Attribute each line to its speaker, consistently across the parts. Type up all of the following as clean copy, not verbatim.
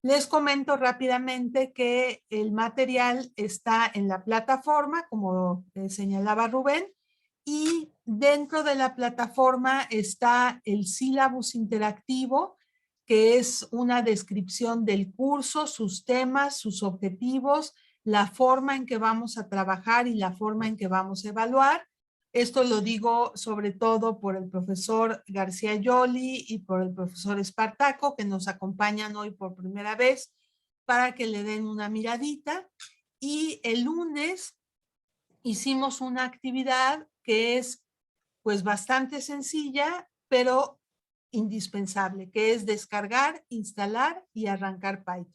Speaker 1: Les comento rápidamente que el material está en la plataforma, como señalaba Rubén, y dentro de la plataforma está el sílabus interactivo, que es una descripción del curso, sus temas, sus objetivos, la forma en que vamos a trabajar y la forma en que vamos a evaluar. Esto lo digo sobre todo por el profesor García Yoli y por el profesor Espartaco, que nos acompañan hoy por primera vez, para que le den una miradita. Y el lunes hicimos una actividad que es pues bastante sencilla, pero indispensable, que es descargar, instalar y arrancar Python.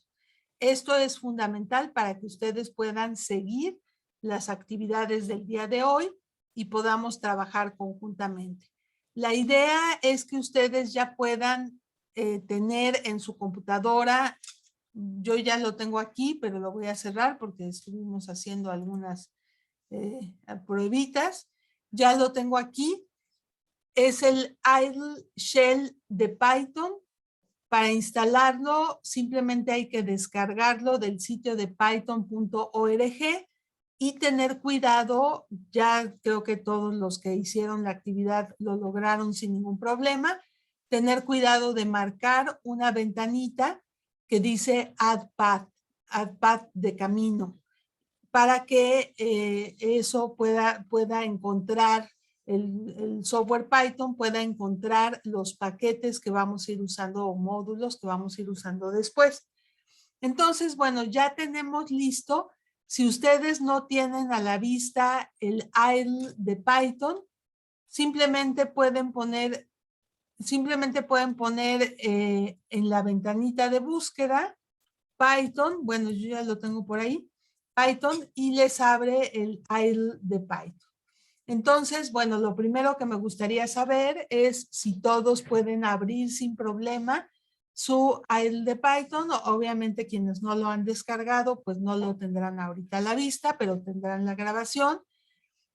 Speaker 1: Esto es fundamental para que ustedes puedan seguir las actividades del día de hoy y podamos trabajar conjuntamente. La idea es que ustedes ya puedan tener en su computadora, yo ya lo tengo aquí, pero lo voy a cerrar porque estuvimos haciendo algunas pruebitas. Ya lo tengo aquí. Es el idle shell de Python. Para instalarlo, simplemente hay que descargarlo del sitio de python.org y tener cuidado. Ya creo que todos los que hicieron la actividad lo lograron sin ningún problema. Tener cuidado de marcar una ventanita que dice add path de camino, para que eso pueda encontrar, el software Python pueda encontrar los paquetes que vamos a ir usando o módulos que vamos a ir usando después. Entonces, bueno, ya tenemos listo. Si ustedes no tienen a la vista el idle de Python, simplemente pueden poner en la ventanita de búsqueda Python, bueno, yo ya lo tengo por ahí, Python, y les abre el idle de Python. Entonces, bueno, lo primero que me gustaría saber es si todos pueden abrir sin problema su idle de Python. Obviamente quienes no lo han descargado, pues no lo tendrán ahorita a la vista, pero tendrán la grabación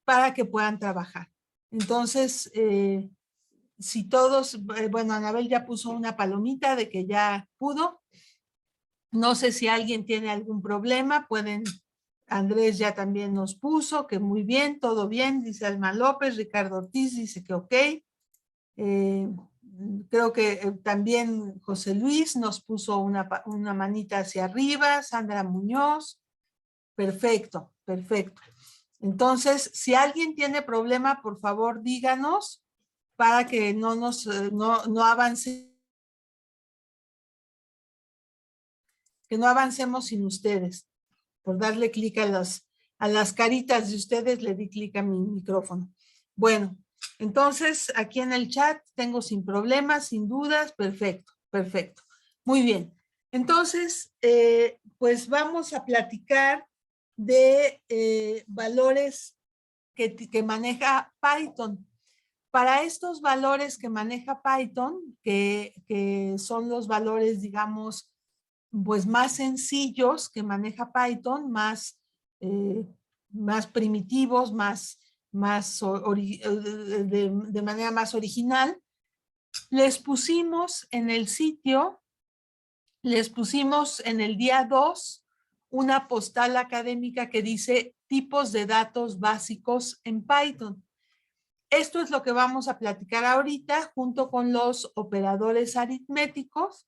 Speaker 1: para que puedan trabajar. Entonces, si todos, bueno, Anabel ya puso una palomita de que ya pudo. No sé si alguien tiene algún problema, pueden, Andrés ya también nos puso que muy bien, todo bien, dice Alma López, Ricardo Ortiz dice que ok. Creo que también José Luis nos puso una manita hacia arriba, Sandra Muñoz, perfecto, perfecto. Entonces, si alguien tiene problema, por favor díganos para que no avance, que no avancemos sin ustedes. Por darle clic a las caritas de ustedes, le di clic a mi micrófono. Bueno, entonces aquí en el chat tengo sin problemas, sin dudas, perfecto, perfecto. Muy bien. Entonces, pues vamos a platicar de valores que maneja Python. Para estos valores que maneja Python, que son los valores, digamos, pues más sencillos que maneja Python, más primitivos, de manera más original. Les pusimos en el sitio, les pusimos en el día 2 una postal académica que dice tipos de datos básicos en Python. Esto es lo que vamos a platicar ahorita junto con los operadores aritméticos,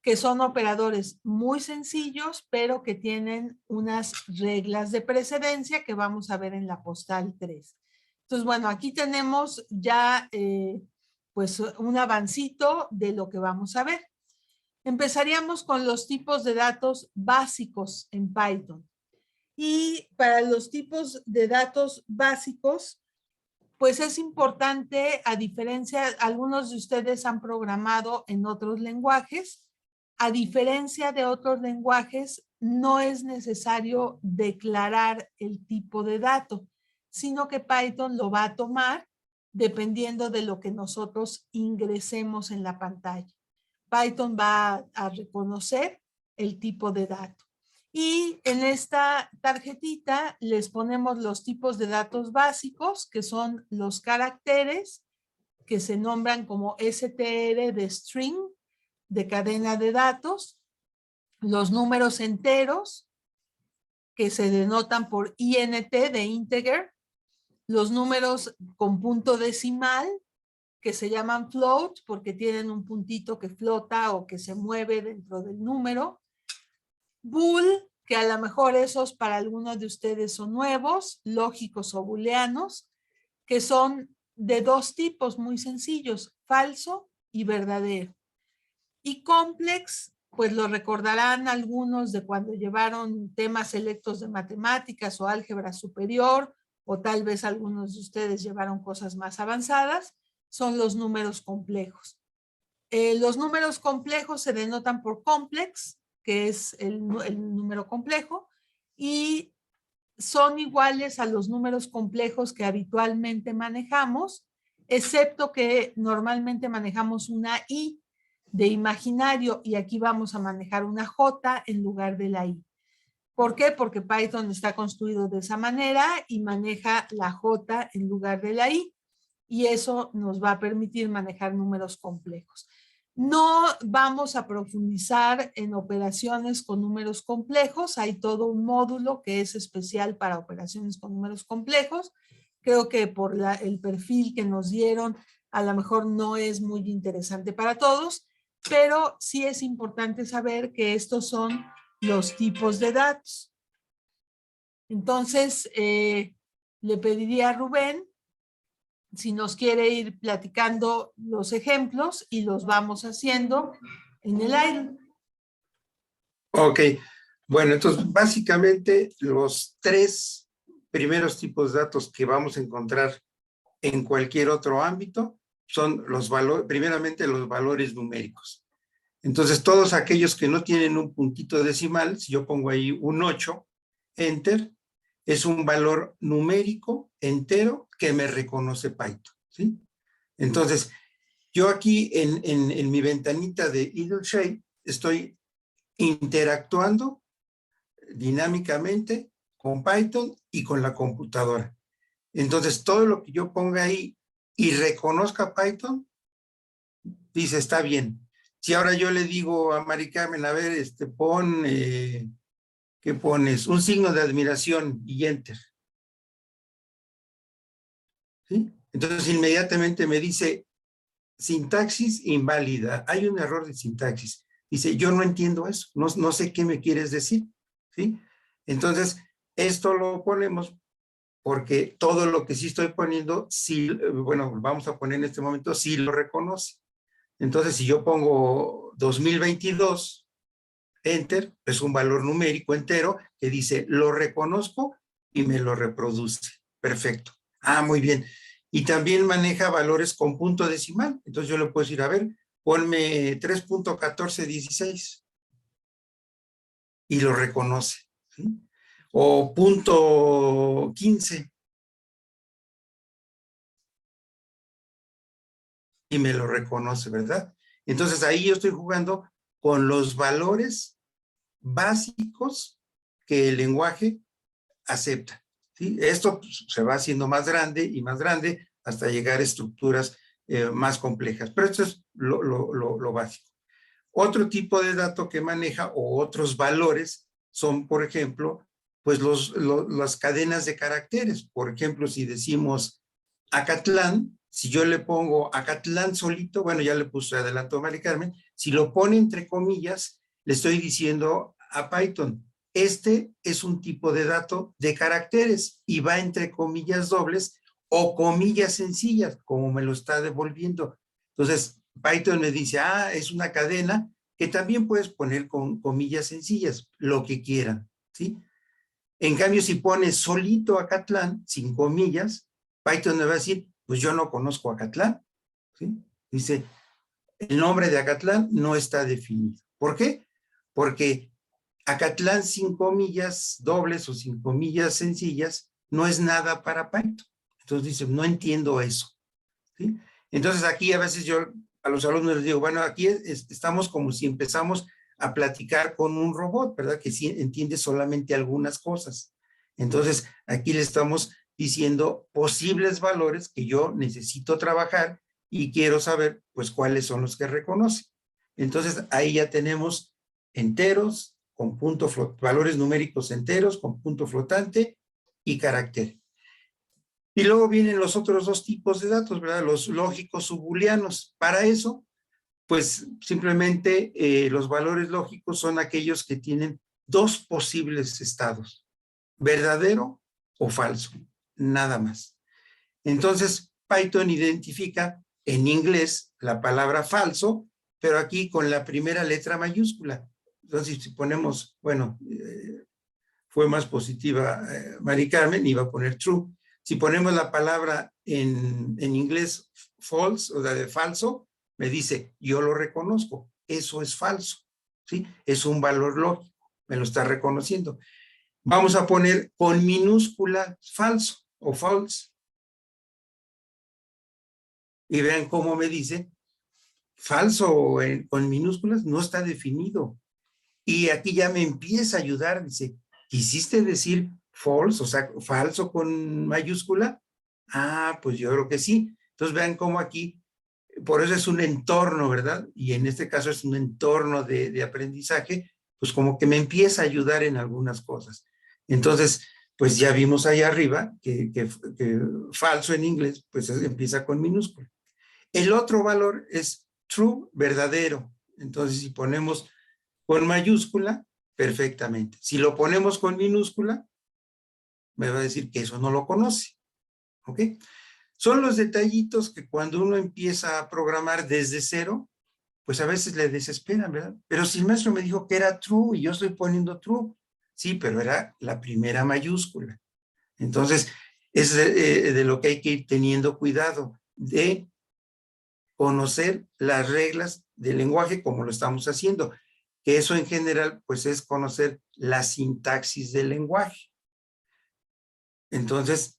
Speaker 1: que son operadores muy sencillos, pero que tienen unas reglas de precedencia que vamos a ver en la postal 3. Entonces, bueno, aquí tenemos ya pues un avancito de lo que vamos a ver. Empezaríamos con los tipos de datos básicos en Python. Y para los tipos de datos básicos, pues es importante, a diferencia, algunos de ustedes han programado en otros lenguajes, a diferencia de otros lenguajes, no es necesario declarar el tipo de dato, sino que Python lo va a tomar dependiendo de lo que nosotros ingresemos en la pantalla. Python va a reconocer el tipo de dato. Y en esta tarjetita les ponemos los tipos de datos básicos, que son los caracteres que se nombran como str de string, de cadena de datos. los números enteros, que se denotan por INT de integer, los números con punto decimal, que se llaman float, porque tienen un puntito que flota o que se mueve dentro del número. Bool, que a lo mejor esos para algunos de ustedes son nuevos, lógicos o booleanos, que son de dos tipos muy sencillos, falso y verdadero. Y complex, pues lo recordarán algunos de cuando llevaron temas selectos de matemáticas o álgebra superior, o tal vez algunos de ustedes llevaron cosas más avanzadas, son los números complejos. Los números complejos se denotan por complex, que es el número complejo, y son iguales a los números complejos que habitualmente manejamos, excepto que normalmente manejamos una I de imaginario y aquí vamos a manejar una J en lugar de la I. ¿Por qué? Porque Python está construido de esa manera y maneja la J en lugar de la I, y eso nos va a permitir manejar números complejos. No vamos a profundizar en operaciones con números complejos. Hay todo un módulo que es especial para operaciones con números complejos. Creo que por el perfil que nos dieron, a lo mejor no es muy interesante para todos, pero sí es importante saber que estos son los tipos de datos. Entonces, le pediría a Rubén si nos quiere ir platicando los ejemplos y los vamos haciendo en el aire.
Speaker 2: Ok, bueno, entonces básicamente los tres primeros tipos de datos que vamos a encontrar en cualquier otro ámbito son los valores, primeramente los valores numéricos. Entonces todos aquellos que no tienen un puntito decimal, si yo pongo ahí un 8, enter, es un valor numérico entero que me reconoce Python, ¿sí? Entonces, yo aquí en mi ventanita de Eagle estoy interactuando dinámicamente con Python y con la computadora. Entonces, todo lo que yo ponga ahí y reconozca Python, dice, está bien. Si ahora yo le digo a Mari Carmen, a ver, pon, ¿qué pones? Un signo de admiración y enter. ¿Sí? Entonces, inmediatamente me dice, sintaxis inválida. Hay un error de sintaxis. Dice, yo no entiendo eso. No sé qué me quieres decir. ¿Sí? Entonces, esto lo ponemos porque todo lo que sí estoy poniendo, sí, bueno, vamos a poner en este momento, sí lo reconoce. Entonces, si yo pongo 2022, enter, es un valor numérico entero que dice, lo reconozco y me lo reproduce. Perfecto. Ah, muy bien. Y también maneja valores con punto decimal. Entonces yo le puedo decir, a ver, ponme 3.1416 y lo reconoce. ¿Sí? O punto 15 y me lo reconoce, ¿verdad? Entonces ahí yo estoy jugando con los valores básicos que el lenguaje acepta. ¿Sí? Esto pues, se va haciendo más grande y más grande hasta llegar a estructuras más complejas. Pero esto es lo básico. Otro tipo de dato que maneja o otros valores son, por ejemplo, pues las cadenas de caracteres. Por ejemplo, si decimos Acatlán, si yo le pongo Acatlán solito, bueno, ya le puse adelanto a Mari Carmen, si lo pone entre comillas, le estoy diciendo a Python, este es un tipo de dato de caracteres y va entre comillas dobles o comillas sencillas, como me lo está devolviendo. Entonces, Python me dice, ah, es una cadena que también puedes poner con comillas sencillas, lo que quieran, ¿sí? En cambio, si pones solito Acatlán, sin comillas, Python me va a decir, pues yo no conozco Acatlán, ¿sí? Dice, el nombre de Acatlán no está definido. ¿Por qué? Porque Acatlán sin comillas dobles o sin comillas sencillas no es nada para Python. Entonces dice, no entiendo eso, ¿sí? Entonces aquí a veces yo a los alumnos les digo, bueno, aquí estamos como si empezamos a platicar con un robot, ¿verdad? Que sí entiende solamente algunas cosas. Entonces aquí le estamos diciendo posibles valores que yo necesito trabajar y quiero saber, pues, cuáles son los que reconoce. Entonces ahí ya tenemos enteros, con valores numéricos enteros, con punto flotante y carácter. Y luego vienen los otros dos tipos de datos, ¿verdad? Los lógicos subbooleanos. Para eso, pues simplemente los valores lógicos son aquellos que tienen dos posibles estados, verdadero o falso, nada más. Entonces, Python identifica en inglés la palabra falso, pero aquí con la primera letra mayúscula. Entonces, si ponemos, bueno, fue más positiva Mari Carmen, iba a poner true. Si ponemos la palabra en inglés false, o sea, de falso, me dice, yo lo reconozco, eso es falso, ¿sí? Es un valor lógico, me lo está reconociendo. Vamos a poner con minúscula falso o false. Y vean cómo me dice, falso con minúsculas no está definido. Y aquí ya me empieza a ayudar, dice, ¿quisiste decir false, o sea, falso con mayúscula? Ah, pues yo creo que sí. Entonces vean cómo aquí, por eso es un entorno, ¿verdad? Y en este caso es un entorno de aprendizaje, pues como que me empieza a ayudar en algunas cosas. Entonces, pues ya vimos ahí arriba que falso en inglés, pues empieza con minúscula. El otro valor es true, verdadero. Entonces, si ponemos con mayúscula, perfectamente. Si lo ponemos con minúscula, me va a decir que eso no lo conoce. ¿Ok? Son los detallitos que cuando uno empieza a programar desde cero, pues a veces le desesperan, ¿verdad? Pero si el maestro me dijo que era true y yo estoy poniendo true, sí, pero era la primera mayúscula. Entonces, es de lo que hay que ir teniendo cuidado, de conocer las reglas del lenguaje como lo estamos haciendo, que eso en general pues es conocer la sintaxis del lenguaje. Entonces,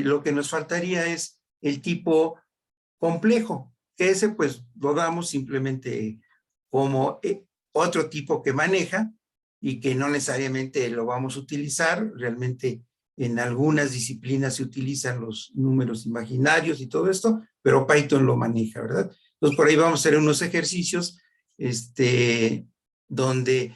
Speaker 2: lo que nos faltaría es el tipo complejo, que ese pues lo damos simplemente como otro tipo que maneja y que no necesariamente lo vamos a utilizar. Realmente en algunas disciplinas se utilizan los números imaginarios y todo esto, pero Python lo maneja, ¿verdad? Entonces por ahí vamos a hacer unos ejercicios donde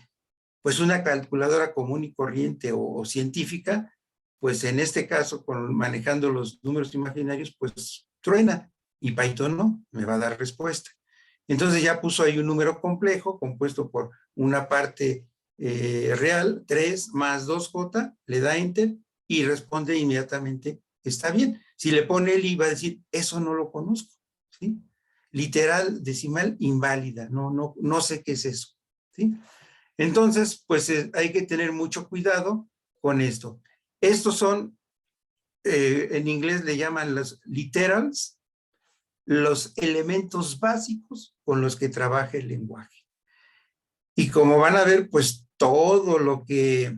Speaker 2: pues una calculadora común y corriente o científica, pues en este caso, manejando los números imaginarios, pues truena, y Python no, me va a dar respuesta. Entonces ya puso ahí un número complejo, compuesto por una parte real, 3 más 2J, le da Enter, y responde inmediatamente, está bien. Si le pone el I, va a decir, eso no lo conozco, ¿sí? Literal, decimal, inválida, no sé qué es eso, ¿sí? Entonces, pues hay que tener mucho cuidado con esto. Estos son, en inglés le llaman los literals, los elementos básicos con los que trabaja el lenguaje. Y como van a ver, pues todo lo que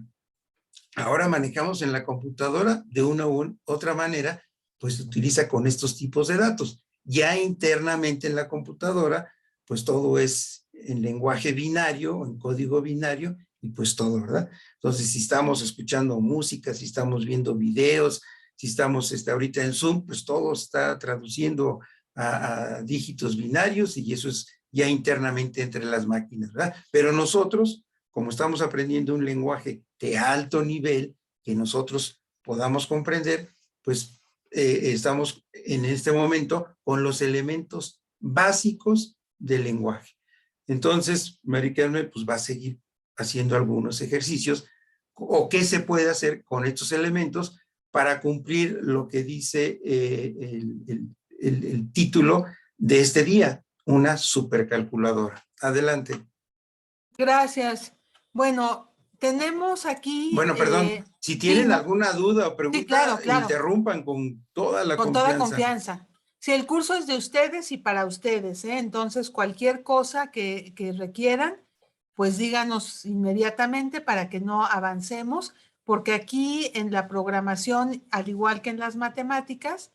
Speaker 2: ahora manejamos en la computadora, de una u otra manera, pues se utiliza con estos tipos de datos. Ya internamente en la computadora, pues todo es en lenguaje binario, en código binario, y pues todo, ¿verdad? Entonces, si estamos escuchando música, si estamos viendo videos, si estamos ahorita en Zoom, pues todo está traduciendo a dígitos binarios, y eso es ya internamente entre las máquinas, ¿verdad? Pero nosotros, como estamos aprendiendo un lenguaje de alto nivel que nosotros podamos comprender, pues estamos en este momento con los elementos básicos del lenguaje. Entonces, Mari Carmen pues va a seguir haciendo algunos ejercicios o qué se puede hacer con estos elementos para cumplir lo que dice el título de este día, una supercalculadora. Adelante.
Speaker 1: Gracias. Bueno, tenemos aquí...
Speaker 2: Bueno, perdón, si
Speaker 1: sí,
Speaker 2: tienen alguna duda o
Speaker 1: sí,
Speaker 2: pregunta,
Speaker 1: claro.
Speaker 2: interrumpan con toda la
Speaker 1: Con toda
Speaker 2: confianza.
Speaker 1: confianza. Si el curso es de ustedes y para ustedes, entonces cualquier cosa que requieran, pues díganos inmediatamente para que no avancemos, porque aquí en la programación, al igual que en las matemáticas,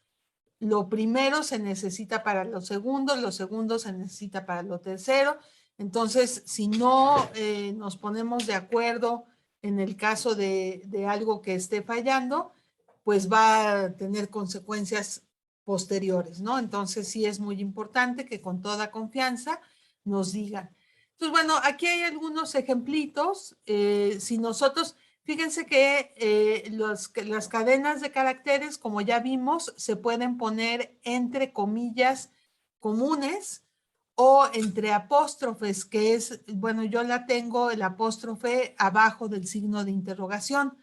Speaker 1: lo primero se necesita para lo segundo se necesita para lo tercero. Entonces, si no nos ponemos de acuerdo en el caso de algo que esté fallando, pues va a tener consecuencias posteriores, ¿no? Entonces, sí es muy importante que con toda confianza nos digan. Entonces, bueno, aquí hay algunos ejemplitos. Si nosotros, fíjense que las cadenas de caracteres, como ya vimos, se pueden poner entre comillas comunes o entre apóstrofes, que es, bueno, yo la tengo el apóstrofe abajo del signo de interrogación.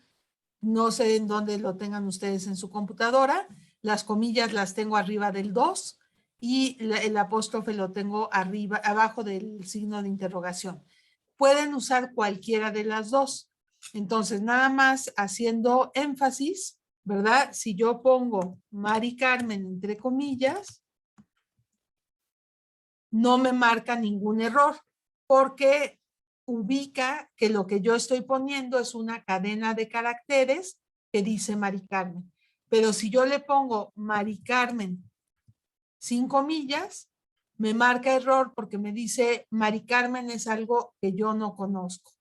Speaker 1: No sé en dónde lo tengan ustedes en su computadora. Las comillas las tengo arriba del 2 y el apóstrofe lo tengo arriba, abajo del signo de interrogación. Pueden usar cualquiera de las dos. Entonces, nada más haciendo énfasis, ¿verdad? Si yo pongo Mari Carmen entre comillas, no me marca ningún error porque ubica que lo que yo estoy poniendo es una cadena de caracteres que dice Mari Carmen. Pero si yo le pongo Mari Carmen sin comillas, me marca error porque me dice Mari Carmen es algo que yo no conozco.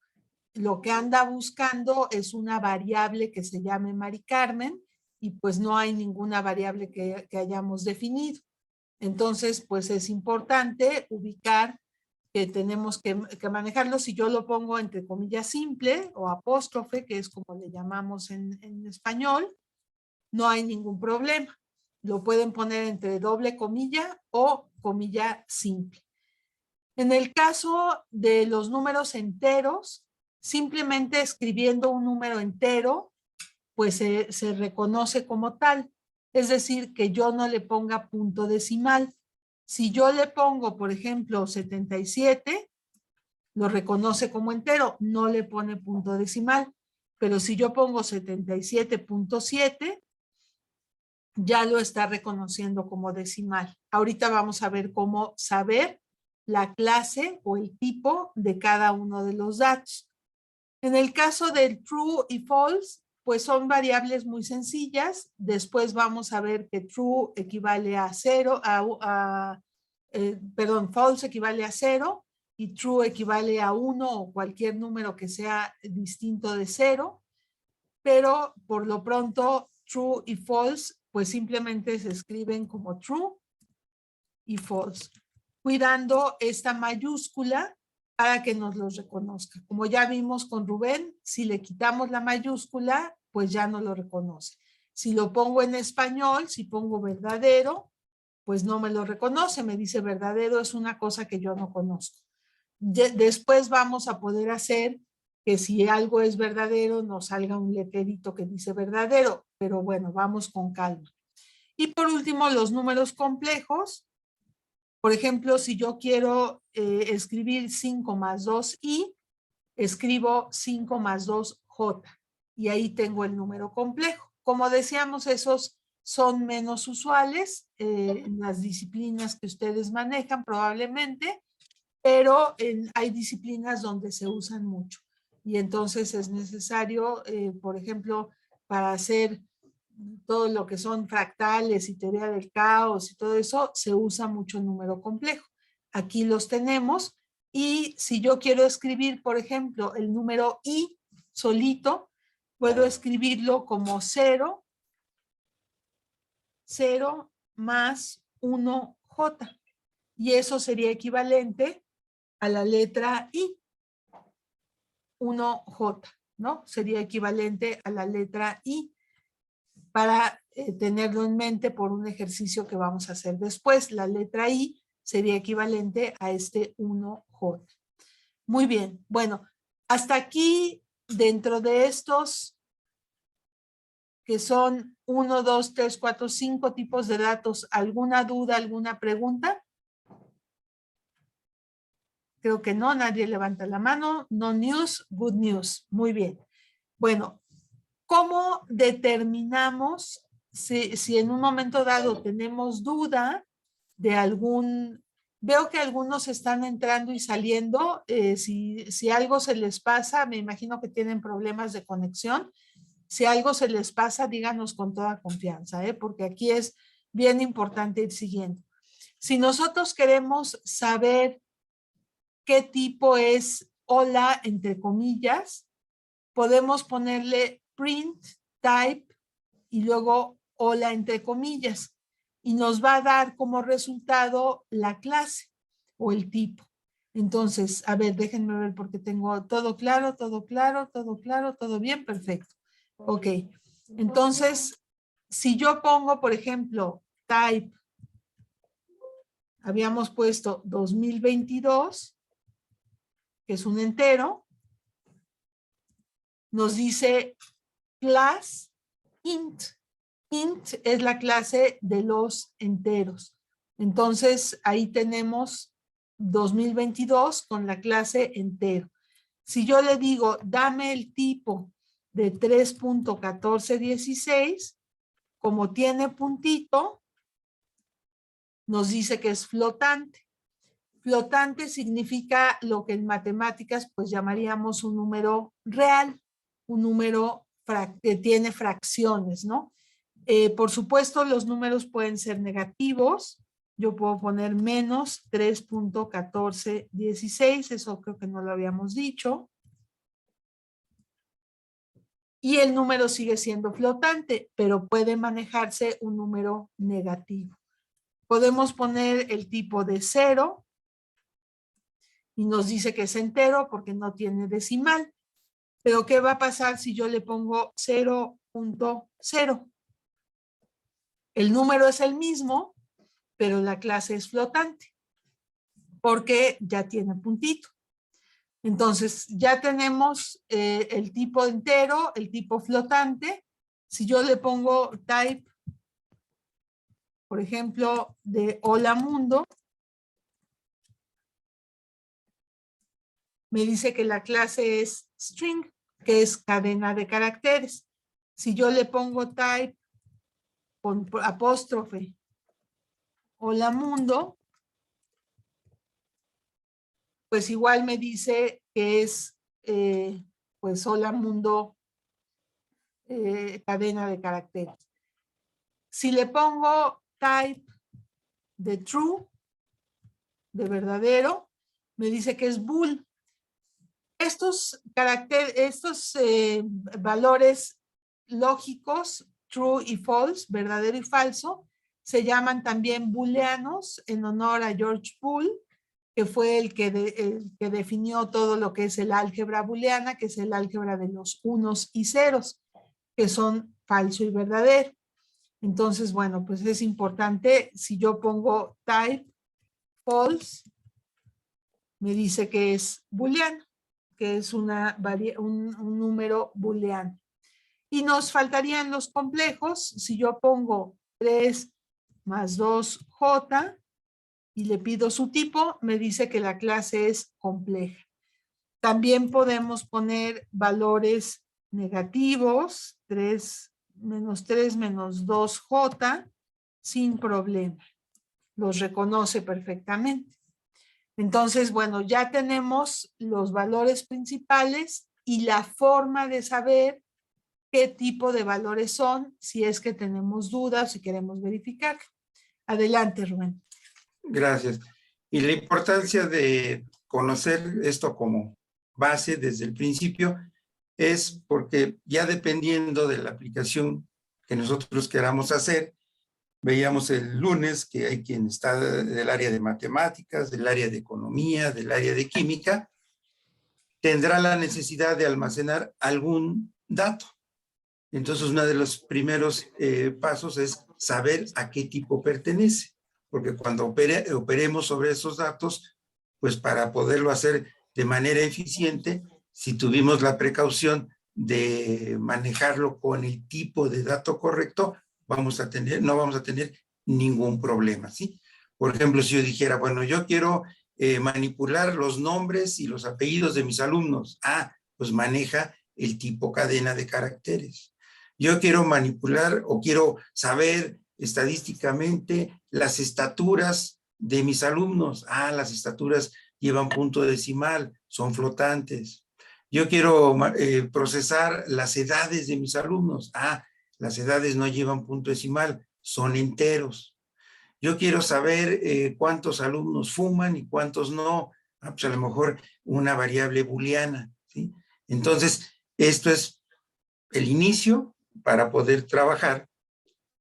Speaker 1: Lo que anda buscando es una variable que se llame Mari Carmen y pues no hay ninguna variable que hayamos definido. Entonces, pues es importante ubicar que tenemos que manejarlo. Si yo lo pongo entre comillas simple o apóstrofe, que es como le llamamos en español, no hay ningún problema. Lo pueden poner entre doble comilla o comilla simple. En el caso de los números enteros, simplemente escribiendo un número entero, pues se reconoce como tal. Es decir, que yo no le ponga punto decimal. Si yo le pongo, por ejemplo, 77, lo reconoce como entero, no le pone punto decimal. Pero si yo pongo 77.7, ya lo está reconociendo como decimal. Ahorita vamos a ver cómo saber la clase o el tipo de cada uno de los datos. En el caso del true y false, pues son variables muy sencillas. Después vamos a ver que true equivale a 0, perdón, false equivale a 0 y true equivale a 1 o cualquier número que sea distinto de 0. Pero por lo pronto, true y false, pues simplemente se escriben como true y false, cuidando esta mayúscula para que nos los reconozca. Como ya vimos con Rubén, si le quitamos la mayúscula, pues ya no lo reconoce. Si lo pongo en español, si pongo verdadero, pues no me lo reconoce, me dice verdadero es una cosa que yo no conozco. Después vamos a poder hacer que si algo es verdadero, nos salga un letrerito que dice verdadero, pero bueno, vamos con calma. Y por último, los números complejos. Por ejemplo, si yo quiero escribir 5 más 2i, escribo 5 más 2j y ahí tengo el número complejo. Como decíamos, esos son menos usuales en las disciplinas que ustedes manejan probablemente, pero hay disciplinas donde se usan mucho. Y entonces es necesario, por ejemplo, para hacer todo lo que son fractales y teoría del caos y todo eso, se usa mucho número complejo. Aquí los tenemos y si yo quiero escribir, por ejemplo, el número i solito, puedo escribirlo como 0, 0 más 1j. Y eso sería equivalente a la letra i, 1j, ¿no? Sería equivalente a la letra i, para tenerlo en mente por un ejercicio que vamos a hacer después. La letra I sería equivalente a este 1J. Muy bien, bueno, hasta aquí dentro de estos que son 1, 2, 3, 4, 5 tipos de datos, ¿alguna duda, alguna pregunta? Creo que no, nadie levanta la mano. No news, good news. Muy bien. Bueno, ¿cómo determinamos si en un momento dado tenemos duda de algún, veo que algunos están entrando y saliendo, si algo se les pasa, me imagino que tienen problemas de conexión, si algo se les pasa, díganos con toda confianza, porque aquí es bien importante ir siguiendo. Si nosotros queremos saber qué tipo es hola, entre comillas, podemos ponerle print, type y luego hola entre comillas y nos va a dar como resultado la clase o el tipo. Entonces, a ver, déjenme ver porque tengo todo claro, todo claro, todo claro, todo bien, perfecto. Ok, entonces, si yo pongo, por ejemplo, type, habíamos puesto 2022, que es un entero, nos dice class int. Int es la clase de los enteros. Entonces, ahí tenemos 2022 con la clase entero. Si yo le digo, dame el tipo de 3.1416, como tiene puntito, nos dice que es flotante. Flotante significa lo que en matemáticas pues llamaríamos un número real, un número que tiene fracciones, ¿no? Por supuesto, los números pueden ser negativos. Yo puedo poner menos 3.1416, eso creo que no lo habíamos dicho. Y el número sigue siendo flotante, pero puede manejarse un número negativo. Podemos poner el tipo de 0 y nos dice que es entero porque no tiene decimal. Pero ¿qué va a pasar si yo le pongo 0.0? El número es el mismo, pero la clase es flotante porque ya tiene puntito. Entonces, ya tenemos el tipo entero, el tipo flotante. Si yo le pongo type, por ejemplo, de hola mundo, me dice que la clase es string, que es cadena de caracteres. Si yo le pongo type con apóstrofe hola mundo, pues igual me dice que es pues hola mundo cadena de caracteres. Si le pongo type de true, de verdadero, me dice que es bool. Estos valores lógicos, true y false, verdadero y falso, se llaman también booleanos en honor a George Boole, que fue el que definió todo lo que es el álgebra booleana, que es el álgebra de los unos y ceros, que son falso y verdadero. Entonces, bueno, pues es importante, si yo pongo type false, me dice que es booleano, que es un número booleano. Y nos faltarían los complejos. Si yo pongo 3 más 2J y le pido su tipo, me dice que la clase es compleja. También podemos poner valores negativos, 3 menos 2J, sin problema. Los reconoce perfectamente. Entonces, bueno, ya tenemos los valores principales y la forma de saber qué tipo de valores son, si es que tenemos dudas, si queremos verificar. Adelante, Rubén.
Speaker 2: Gracias. Y la importancia de conocer esto como base desde el principio es porque ya dependiendo de la aplicación que nosotros queramos hacer, veíamos el lunes que hay quien está del área de matemáticas, del área de economía, del área de química, tendrá la necesidad de almacenar algún dato. Entonces, uno de los primeros pasos es saber a qué tipo pertenece, porque cuando operemos sobre esos datos, pues para poderlo hacer de manera eficiente, si tuvimos la precaución de manejarlo con el tipo de dato correcto, no vamos a tener ningún problema, ¿sí? Por ejemplo, si yo dijera, bueno, yo quiero manipular los nombres y los apellidos de mis alumnos, pues maneja el tipo cadena de caracteres. Yo quiero manipular o quiero saber estadísticamente las estaturas de mis alumnos. Las estaturas llevan punto decimal, son flotantes. Yo quiero procesar las edades de mis alumnos. Las edades no llevan punto decimal, son enteros. Yo quiero saber cuántos alumnos fuman y cuántos no. Pues a lo mejor una variable booleana, ¿sí? Entonces, esto es el inicio para poder trabajar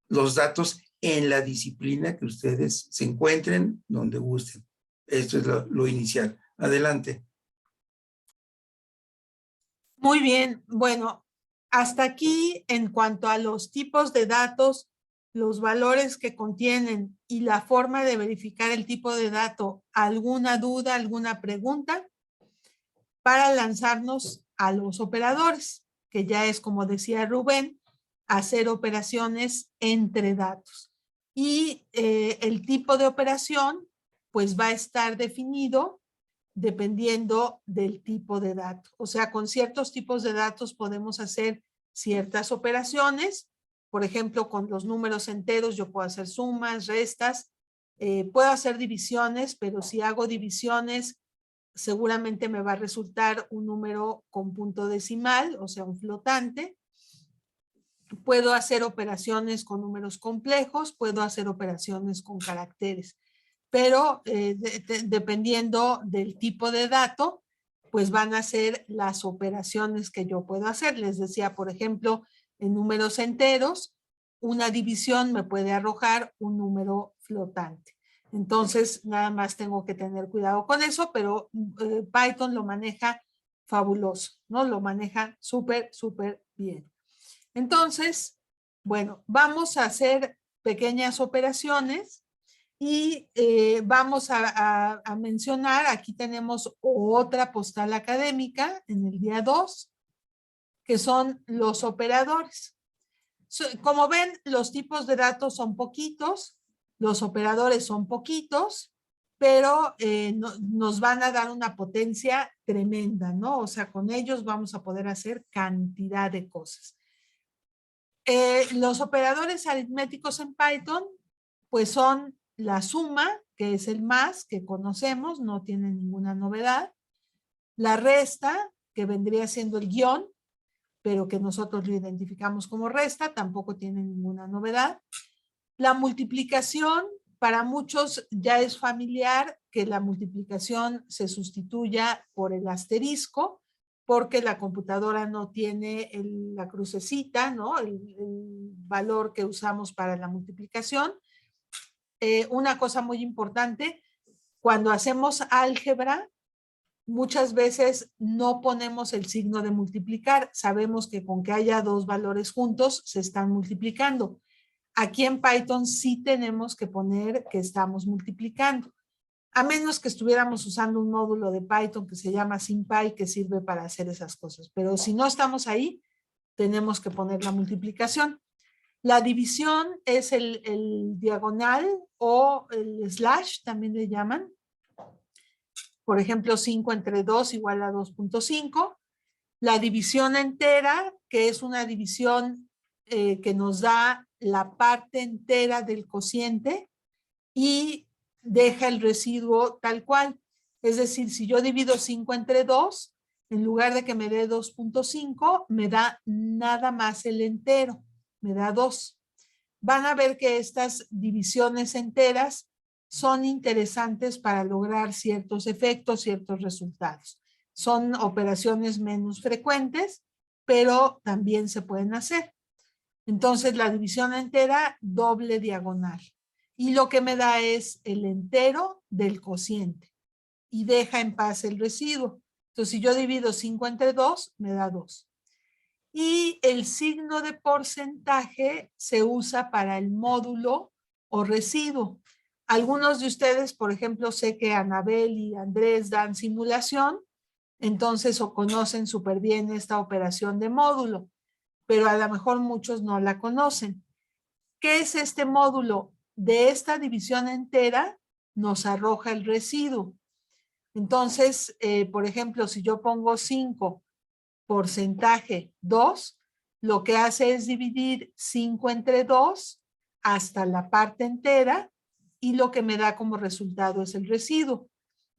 Speaker 2: los datos en la disciplina que ustedes se encuentren donde gusten. Esto es lo inicial. Adelante.
Speaker 1: Muy bien, bueno, hasta aquí en cuanto a los tipos de datos, los valores que contienen y la forma de verificar el tipo de dato. ¿Alguna duda, alguna pregunta? Para lanzarnos a los operadores, que ya es, como decía Rubén, hacer operaciones entre datos. Y el tipo de operación, pues va a estar definido dependiendo del tipo de dato. O sea, con ciertos tipos de datos podemos hacer ciertas operaciones. Por ejemplo, con los números enteros yo puedo hacer sumas, restas, puedo hacer divisiones, pero si hago divisiones, seguramente me va a resultar un número con punto decimal, o sea, un flotante. Puedo hacer operaciones con números complejos, puedo hacer operaciones con caracteres, pero dependiendo del tipo de dato, pues van a ser las operaciones que yo puedo hacer. Les decía, por ejemplo, en números enteros, una división me puede arrojar un número flotante. Entonces, nada más tengo que tener cuidado con eso, pero Python lo maneja fabuloso, ¿no? Lo maneja súper, súper bien. Entonces, bueno, vamos a hacer pequeñas operaciones y vamos a mencionar, aquí tenemos otra postal académica en el día 2, que son los operadores. Como ven, los tipos de datos son poquitos, los operadores son poquitos, pero nos van a dar una potencia tremenda, ¿no? O sea, con ellos vamos a poder hacer cantidad de cosas. Los operadores aritméticos en Python, pues son la suma, que es el más que conocemos, no tiene ninguna novedad. La resta, que vendría siendo el guión, pero que nosotros lo identificamos como resta, tampoco tiene ninguna novedad. La multiplicación, para muchos ya es familiar que la multiplicación se sustituya por el asterisco, porque la computadora no tiene la crucecita, ¿no? El valor que usamos para la multiplicación. Una cosa muy importante, cuando hacemos álgebra, muchas veces no ponemos el signo de multiplicar. Sabemos que con que haya dos valores juntos se están multiplicando. Aquí en Python sí tenemos que poner que estamos multiplicando, a menos que estuviéramos usando un módulo de Python que se llama SymPy, que sirve para hacer esas cosas. Pero si no estamos ahí, tenemos que poner la multiplicación. La división es el diagonal o el slash, también le llaman. Por ejemplo, 5 entre 2 igual a 2.5. La división entera, que es una división que nos da la parte entera del cociente y deja el residuo tal cual. Es decir, si yo divido 5 entre 2, en lugar de que me dé 2.5, me da nada más el entero, me da 2. Van a ver que estas divisiones enteras son interesantes para lograr ciertos efectos, ciertos resultados. Son operaciones menos frecuentes, pero también se pueden hacer. Entonces, la división entera, doble diagonal. Y lo que me da es el entero del cociente. Y deja en paz el residuo. Entonces, si yo divido 5 entre 2, me da 2. Y el signo de porcentaje se usa para el módulo o residuo. Algunos de ustedes, por ejemplo, sé que Anabel y Andrés dan simulación, entonces o conocen súper bien esta operación de módulo, pero a lo mejor muchos no la conocen. ¿Qué es este módulo? De esta división entera nos arroja el residuo. Entonces, por ejemplo, si yo pongo 5 porcentaje 2, lo que hace es dividir 5 entre 2 hasta la parte entera y lo que me da como resultado es el residuo.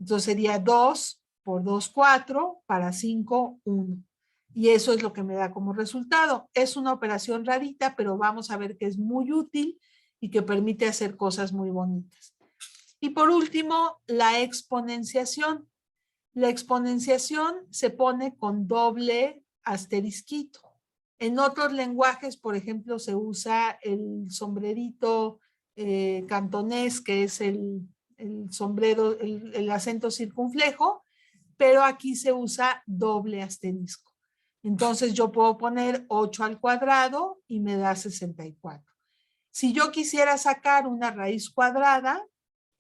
Speaker 1: Entonces sería 2 por 2, 4, para 5, 1. Y eso es lo que me da como resultado. Es una operación rarita, pero vamos a ver que es muy útil y que permite hacer cosas muy bonitas. Y por último, la exponenciación. La exponenciación se pone con doble asterisquito. En otros lenguajes, por ejemplo, se usa el sombrerito cantonés, que es el sombrero, el acento circunflejo, pero aquí se usa doble asterisco. Entonces yo puedo poner 8 al cuadrado y me da 64. Si yo quisiera sacar una raíz cuadrada,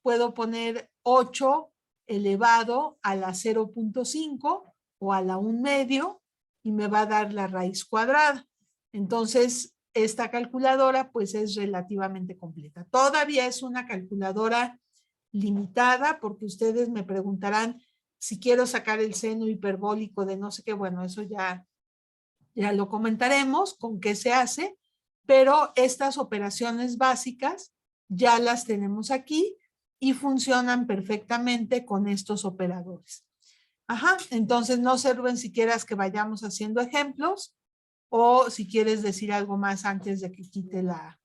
Speaker 1: puedo poner 8 elevado a la 0.5 o a la 1/2 y me va a dar la raíz cuadrada. Entonces, esta calculadora pues es relativamente completa. Todavía es una calculadora limitada porque ustedes me preguntarán si quiero sacar el seno hiperbólico de no sé qué. Bueno, eso ya lo comentaremos con qué se hace, pero estas operaciones básicas ya las tenemos aquí y funcionan perfectamente con estos operadores. Ajá, entonces no sé, Rubén, si quieras que vayamos haciendo ejemplos o si quieres decir algo más antes de que quite la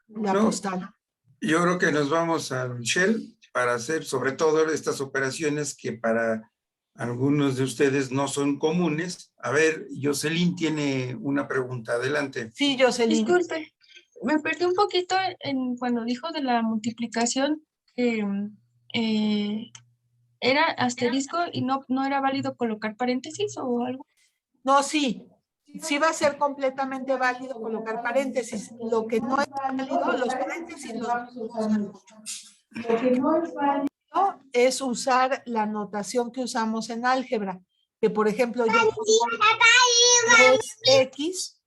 Speaker 2: No,
Speaker 1: postal.
Speaker 2: yo creo que nos vamos a Michelle para hacer sobre todo estas operaciones que para algunos de ustedes no son comunes. A ver, Jocelyn tiene una pregunta. Adelante.
Speaker 1: Sí, Jocelyn.
Speaker 3: Disculpe, me perdí un poquito cuando dijo de la multiplicación que era asterisco y no era válido colocar paréntesis o algo.
Speaker 1: No, sí. Sí va a ser completamente válido colocar paréntesis. Lo que no es válido, los paréntesis los vamos a usar mucho. Lo que no es válido es usar la notación que usamos en álgebra, que por ejemplo yo pongo 3x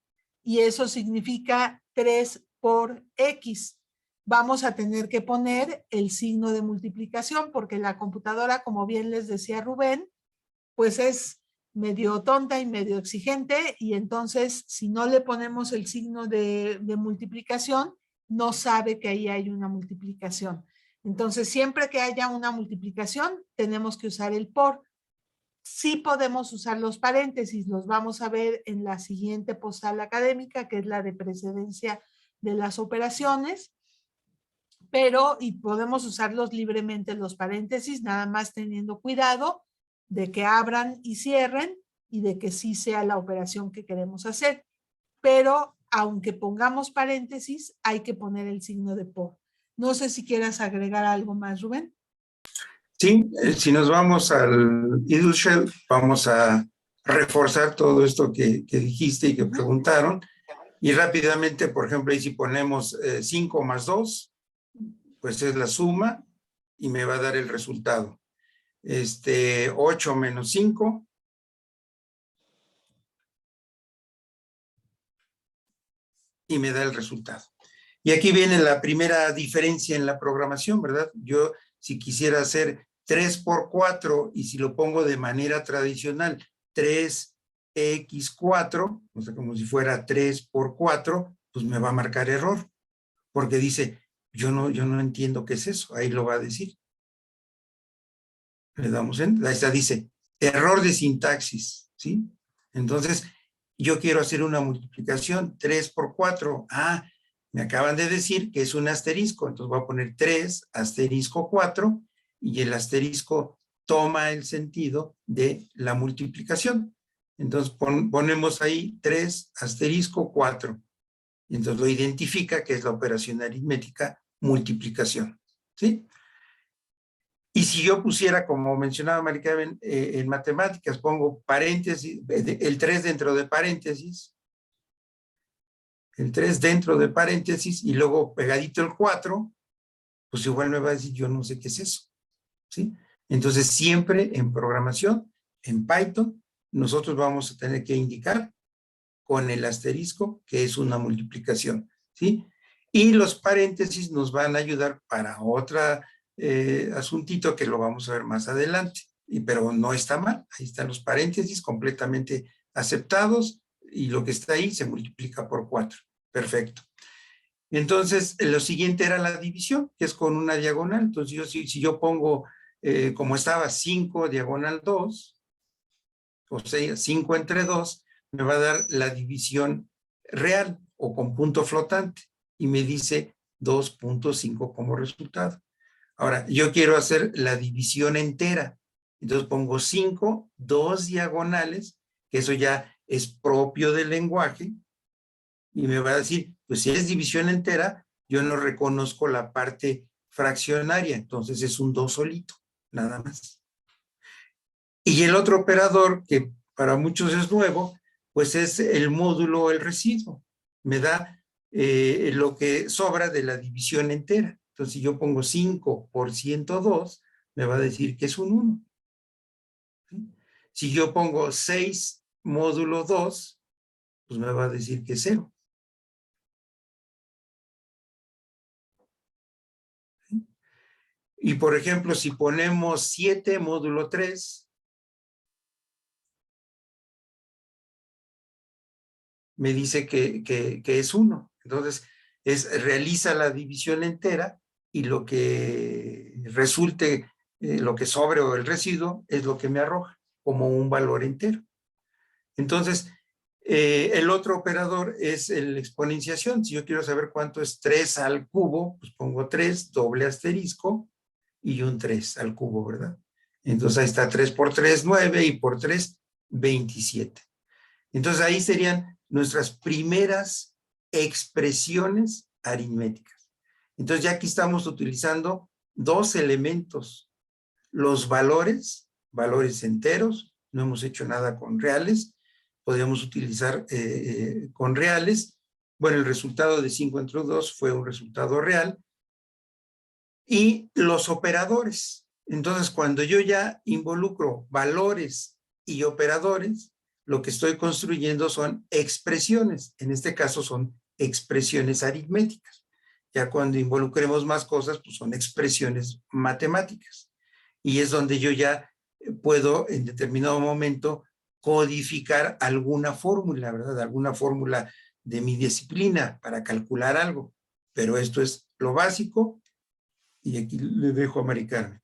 Speaker 1: y eso significa 3 por x. Vamos a tener que poner el signo de multiplicación porque la computadora, como bien les decía Rubén, pues es medio tonta y medio exigente y entonces si no le ponemos el signo de multiplicación, no sabe que ahí hay una multiplicación. Entonces siempre que haya una multiplicación, tenemos que usar el por. Sí podemos usar los paréntesis, los vamos a ver en la siguiente postal académica, que es la de precedencia de las operaciones, pero y podemos usarlos libremente los paréntesis, nada más teniendo cuidado de que abran y cierren y de que sí sea la operación que queremos hacer. Pero aunque pongamos paréntesis, hay que poner el signo de por. No sé si quieras agregar algo más, Rubén.
Speaker 2: Sí, si nos vamos al Shell, vamos a reforzar todo esto que dijiste y que preguntaron. Y rápidamente, por ejemplo, ahí si ponemos 5 más 2, pues es la suma y me va a dar el resultado. 8 menos 5. Y me da el resultado. Y aquí viene la primera diferencia en la programación, ¿verdad? Yo, si quisiera hacer 3 por 4 y si lo pongo de manera tradicional, 3x4, o sea, como si fuera 3 por 4, pues me va a marcar error, porque dice, yo no entiendo qué es eso, ahí lo va a decir. Le damos en, ahí está, dice, error de sintaxis, ¿sí? Entonces, yo quiero hacer una multiplicación, 3 por 4, me acaban de decir que es un asterisco, entonces voy a poner 3 asterisco 4 y el asterisco toma el sentido de la multiplicación. Entonces ponemos ahí 3 asterisco 4 y entonces lo identifica que es la operación aritmética multiplicación, ¿sí? Y si yo pusiera, como mencionaba Mari Carmen, en matemáticas, pongo paréntesis, el 3 dentro de paréntesis, el 3 dentro de paréntesis y luego pegadito el 4, pues igual me va a decir, yo no sé qué es eso, ¿sí? Entonces, siempre en programación, en Python, nosotros vamos a tener que indicar con el asterisco que es una multiplicación, ¿sí? Y los paréntesis nos van a ayudar para otra asuntito que lo vamos a ver más adelante, pero no está mal, ahí están los paréntesis completamente aceptados y lo que está ahí se multiplica por 4. Perfecto. Entonces, lo siguiente era la división, que es con una diagonal. Entonces, si yo pongo, como estaba 5 diagonal 2, o sea, 5 entre 2, me va a dar la división real o con punto flotante y me dice 2.5 como resultado. Ahora, yo quiero hacer la división entera. Entonces pongo 5, 2 diagonales, que eso ya es propio del lenguaje, y me va a decir, pues si es división entera, yo no reconozco la parte fraccionaria, entonces es un 2 solito, nada más. Y el otro operador, que para muchos es nuevo, pues es el módulo, el residuo. Me da lo que sobra de la división entera. Entonces, si yo pongo 5 por 102, me va a decir que es un 1. ¿Sí? Si yo pongo 6 módulo 2, pues me va a decir que es 0. ¿Sí? Y por ejemplo, si ponemos 7 módulo 3, me dice que es 1. Entonces, realiza la división entera y lo que resulte, lo que sobre o el residuo, es lo que me arroja como un valor entero. Entonces, el otro operador es la exponenciación. Si yo quiero saber cuánto es 3 al cubo, pues pongo 3, doble asterisco, y un 3 al cubo, ¿verdad? Entonces ahí está 3 por 3, 9, y por 3, 27. Entonces ahí serían nuestras primeras expresiones aritméticas. Entonces ya aquí estamos utilizando dos elementos: los valores, valores enteros, no hemos hecho nada con reales, podríamos utilizar con reales. Bueno, el resultado de 5 entre 2 fue un resultado real. Y los operadores. Entonces, cuando yo ya involucro valores y operadores, lo que estoy construyendo son expresiones. En este caso son expresiones aritméticas. Ya cuando involucremos más cosas, pues son expresiones matemáticas. Y es donde yo ya puedo en determinado momento codificar alguna fórmula, ¿verdad? Alguna fórmula de mi disciplina para calcular algo. Pero esto es lo básico. Y aquí le dejo a Mari Carmen.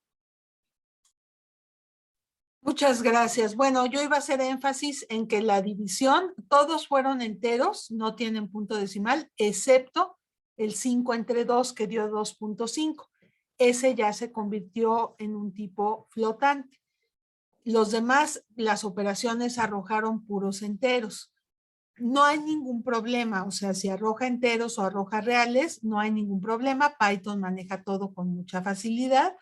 Speaker 1: Muchas gracias. Bueno, yo iba a hacer énfasis en que la división, todos fueron enteros, no tienen punto decimal, excepto el 5 entre 2 que dio 2.5. Ese ya se convirtió en un tipo flotante. Los demás, las operaciones arrojaron puros enteros. No hay ningún problema, o sea, si arroja enteros o arroja reales, no hay ningún problema. Python maneja todo con mucha facilidad,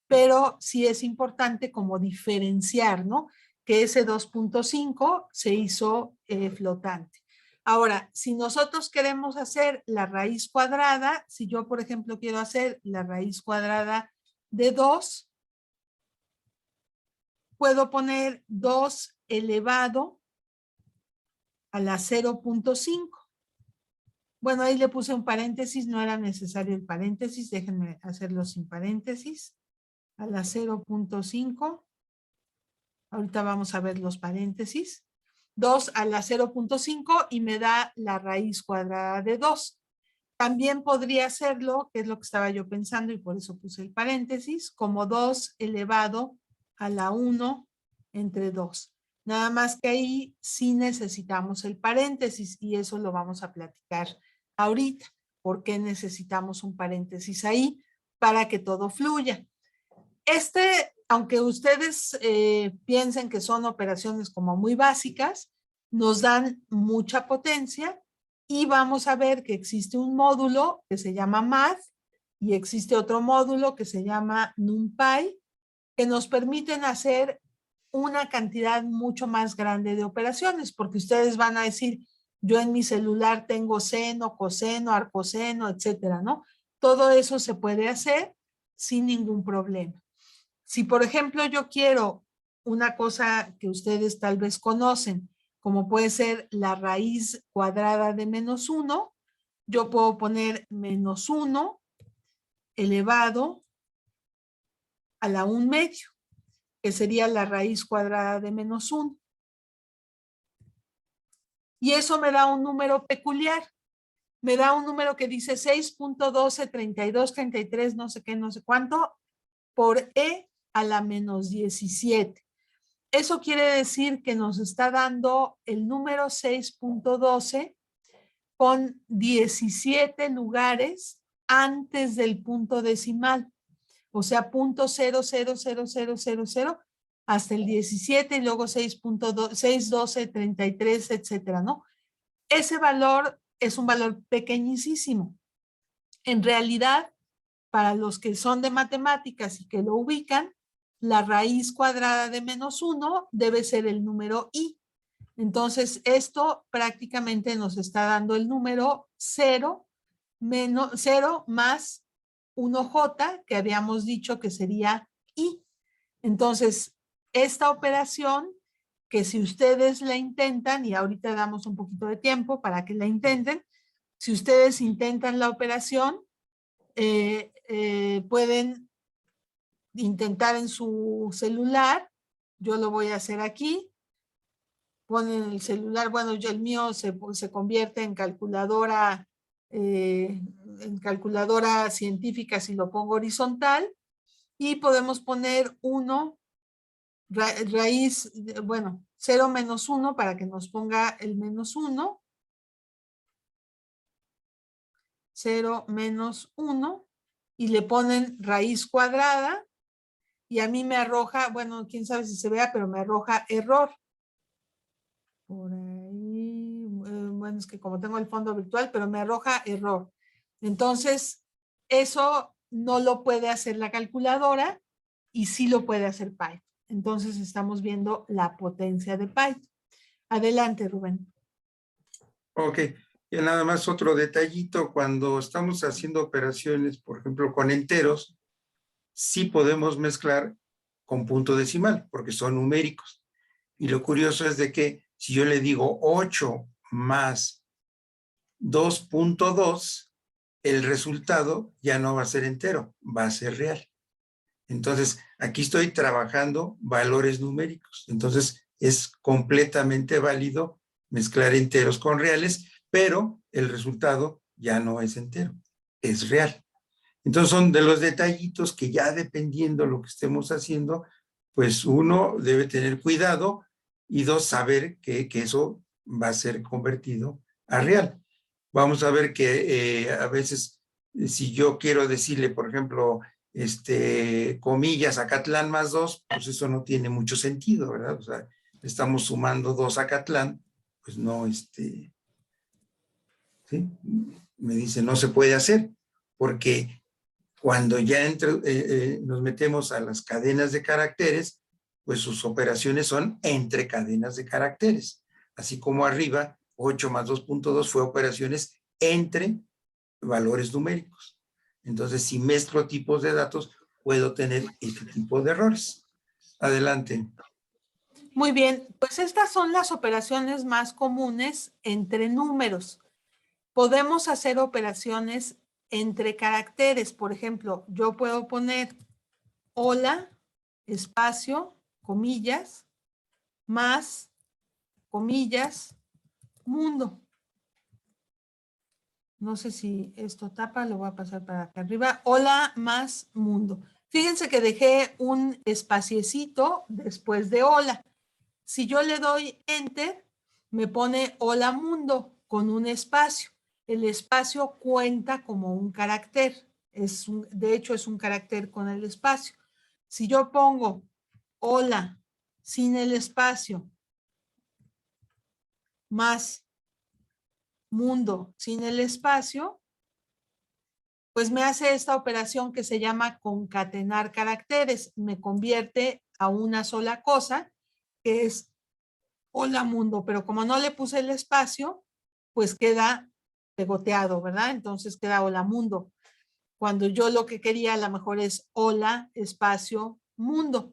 Speaker 1: pero sí es importante como diferenciar, ¿no? Que ese 2.5 se hizo flotante. Ahora, si nosotros queremos hacer la raíz cuadrada, si yo, por ejemplo, quiero hacer la raíz cuadrada de 2, puedo poner 2 elevado a la 0.5. Bueno, ahí le puse un paréntesis, no era necesario el paréntesis, déjenme hacerlo sin paréntesis. A la 0.5. Ahorita vamos a ver los paréntesis. 2 a la 0.5 y me da la raíz cuadrada de 2. También podría hacerlo, que es lo que estaba yo pensando y por eso puse el paréntesis, como 2 elevado a la 1 entre 2. Nada más que ahí sí necesitamos el paréntesis y eso lo vamos a platicar ahorita. ¿Por qué necesitamos un paréntesis ahí? Para que todo fluya. Aunque ustedes piensen que son operaciones como muy básicas, nos dan mucha potencia y vamos a ver que existe un módulo que se llama Math y existe otro módulo que se llama NumPy que nos permiten hacer una cantidad mucho más grande de operaciones, porque ustedes van a decir, yo en mi celular tengo seno, coseno, arcoseno, etcétera, ¿no? Todo eso se puede hacer sin ningún problema. Si, por ejemplo, yo quiero una cosa que ustedes tal vez conocen, como puede ser la raíz cuadrada de menos 1, yo puedo poner menos 1 elevado a la 1 medio, que sería la raíz cuadrada de menos 1. Y eso me da un número peculiar. Me da un número que dice 6.123233, no sé qué, no sé cuánto, por e a la menos 17. Eso quiere decir que nos está dando el número 6.12 con 17 lugares antes del punto decimal. O sea, 0.000000 hasta el 17 y luego 6.12, 33, etcétera, ¿no? Ese valor es un valor pequeñísimo. En realidad, para los que son de matemáticas y que lo ubican, la raíz cuadrada de -1 debe ser el número i. Entonces, esto prácticamente nos está dando el número 0 más 1j, que habíamos dicho que sería i. Entonces, esta operación, que si ustedes la intentan, y ahorita damos un poquito de tiempo para que la intenten, si ustedes intentan la operación, pueden intentar en su celular. Yo lo voy a hacer aquí. Ponen el celular, bueno, yo el mío se convierte en calculadora científica si lo pongo horizontal, y podemos poner 1, raíz, bueno, 0 menos 1 para que nos ponga el -1, 0 menos 1, y le ponen raíz cuadrada, y a mí me arroja, bueno, quién sabe si se vea, pero me arroja error. Por ahí, bueno, es que como tengo el fondo virtual, pero me arroja error. Entonces, eso no lo puede hacer la calculadora y sí lo puede hacer Python. Entonces, estamos viendo la potencia de Python. Adelante, Rubén.
Speaker 2: Ok, y nada más otro detallito, cuando estamos haciendo operaciones, por ejemplo, con enteros, sí podemos mezclar con punto decimal, porque son numéricos. Y lo curioso es de que si yo le digo 8 más 2.2, el resultado ya no va a ser entero, va a ser real. Entonces, aquí estoy trabajando valores numéricos. Entonces, es completamente válido mezclar enteros con reales, pero el resultado ya no es entero, es real. Entonces, son de los detallitos que ya dependiendo lo que estemos haciendo, pues uno debe tener cuidado y dos, saber que eso va a ser convertido a real. Vamos a ver que a veces, si yo quiero decirle, por ejemplo, comillas, Acatlán más 2, pues eso no tiene mucho sentido, ¿verdad? O sea, estamos sumando 2 a Acatlán, pues no, ¿sí? Me dice, no se puede hacer, porque cuando ya nos metemos a las cadenas de caracteres, pues sus operaciones son entre cadenas de caracteres. Así como arriba, 8 más 2.2 fue operaciones entre valores numéricos. Entonces, si mezclo tipos de datos, puedo tener este tipo de errores. Adelante.
Speaker 1: Muy bien, pues estas son las operaciones más comunes entre números. Podemos hacer operaciones entre caracteres. Por ejemplo, yo puedo poner hola, espacio, comillas, más, comillas, mundo. No sé si esto tapa, lo voy a pasar para acá arriba. Hola más mundo. Fíjense que dejé un espaciecito después de hola. Si yo le doy enter, me pone hola mundo con un espacio. El espacio cuenta como un carácter. De hecho, es un carácter con el espacio. Si yo pongo hola sin el espacio más mundo sin el espacio, pues me hace esta operación que se llama concatenar caracteres. Me convierte a una sola cosa, que es hola mundo, pero como no le puse el espacio, pues queda pegoteado, ¿verdad? Entonces queda hola mundo. Cuando yo lo que quería a lo mejor es hola espacio mundo.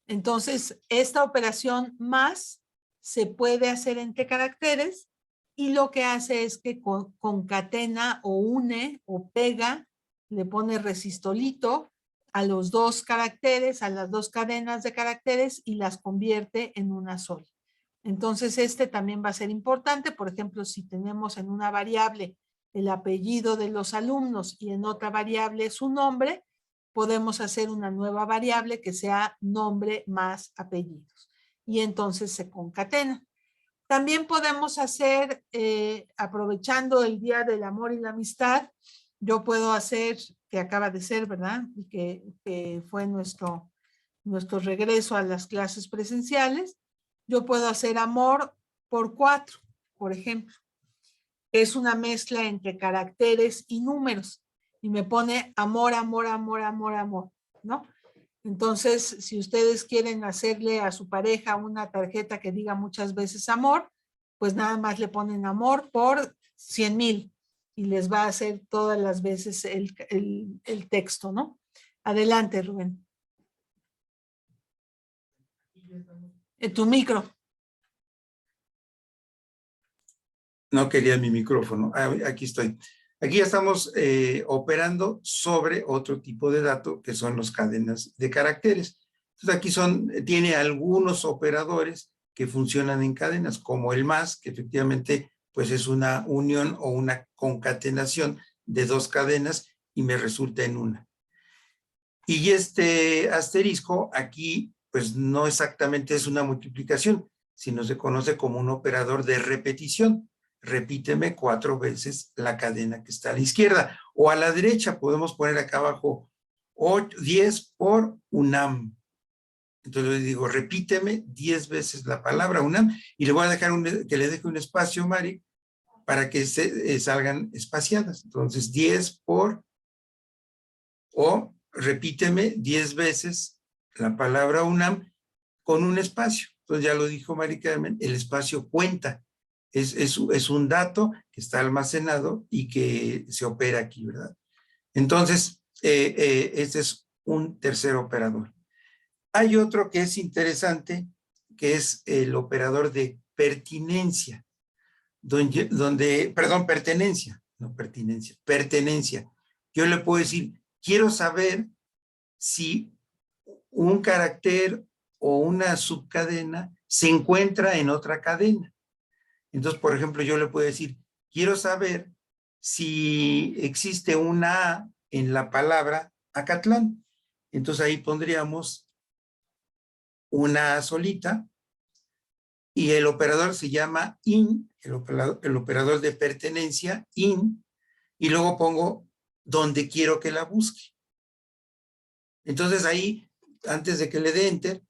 Speaker 1: Entonces, esta operación más se puede hacer entre caracteres y lo que hace es que concatena o une o pega, le pone resistolito a los dos caracteres, a las dos cadenas de caracteres y las convierte en una sola. Entonces, este también va a ser importante. Por ejemplo, si tenemos en una variable el apellido de los alumnos y en otra variable su nombre, podemos hacer una nueva variable que sea nombre más apellidos. Y entonces se concatena. También podemos hacer, aprovechando el Día del Amor y la Amistad, yo puedo hacer, que acaba de ser, ¿verdad? Y que fue nuestro regreso a las clases presenciales, yo puedo hacer amor por 4, por ejemplo. Es una mezcla entre caracteres y números. Y me pone amor, amor, amor, amor, amor, ¿no? Entonces, si ustedes quieren hacerle a su pareja una tarjeta que diga muchas veces amor, pues nada más le ponen amor por 100,000 y les va a hacer todas las veces el texto, ¿no? Adelante, Rubén. Tu micro.
Speaker 2: No quería mi micrófono. Aquí estoy. Aquí ya estamos operando sobre otro tipo de dato que son las cadenas de caracteres. Entonces aquí tiene algunos operadores que funcionan en cadenas, como el más, que efectivamente pues es una unión o una concatenación de dos cadenas y me resulta en una. Y este asterisco aquí pues no exactamente es una multiplicación, sino se conoce como un operador de repetición. Repíteme 4 veces la cadena que está a la izquierda. O a la derecha podemos poner acá abajo 10 por UNAM. Entonces le digo, repíteme 10 veces la palabra UNAM y le voy a dejar que le deje un espacio, Mari, para que salgan espaciadas. Entonces 10 por, o repíteme 10 veces la palabra UNAM con un espacio. Entonces ya lo dijo Mari Carmen, el espacio cuenta. Es un dato que está almacenado y que se opera aquí, ¿verdad? Entonces, este es un tercer operador. Hay otro que es interesante, que es el operador de pertinencia, perdón, pertenencia, no pertinencia, pertenencia. Yo le puedo decir, quiero saber si un carácter o una subcadena se encuentra en otra cadena. Entonces, por ejemplo, yo le puedo decir, quiero saber si existe una A en la palabra Acatlán. Entonces ahí pondríamos una A solita y el operador se llama IN, el operador de pertenencia, IN, y luego pongo donde quiero que la busque. Entonces ahí, antes de que le dé Enter,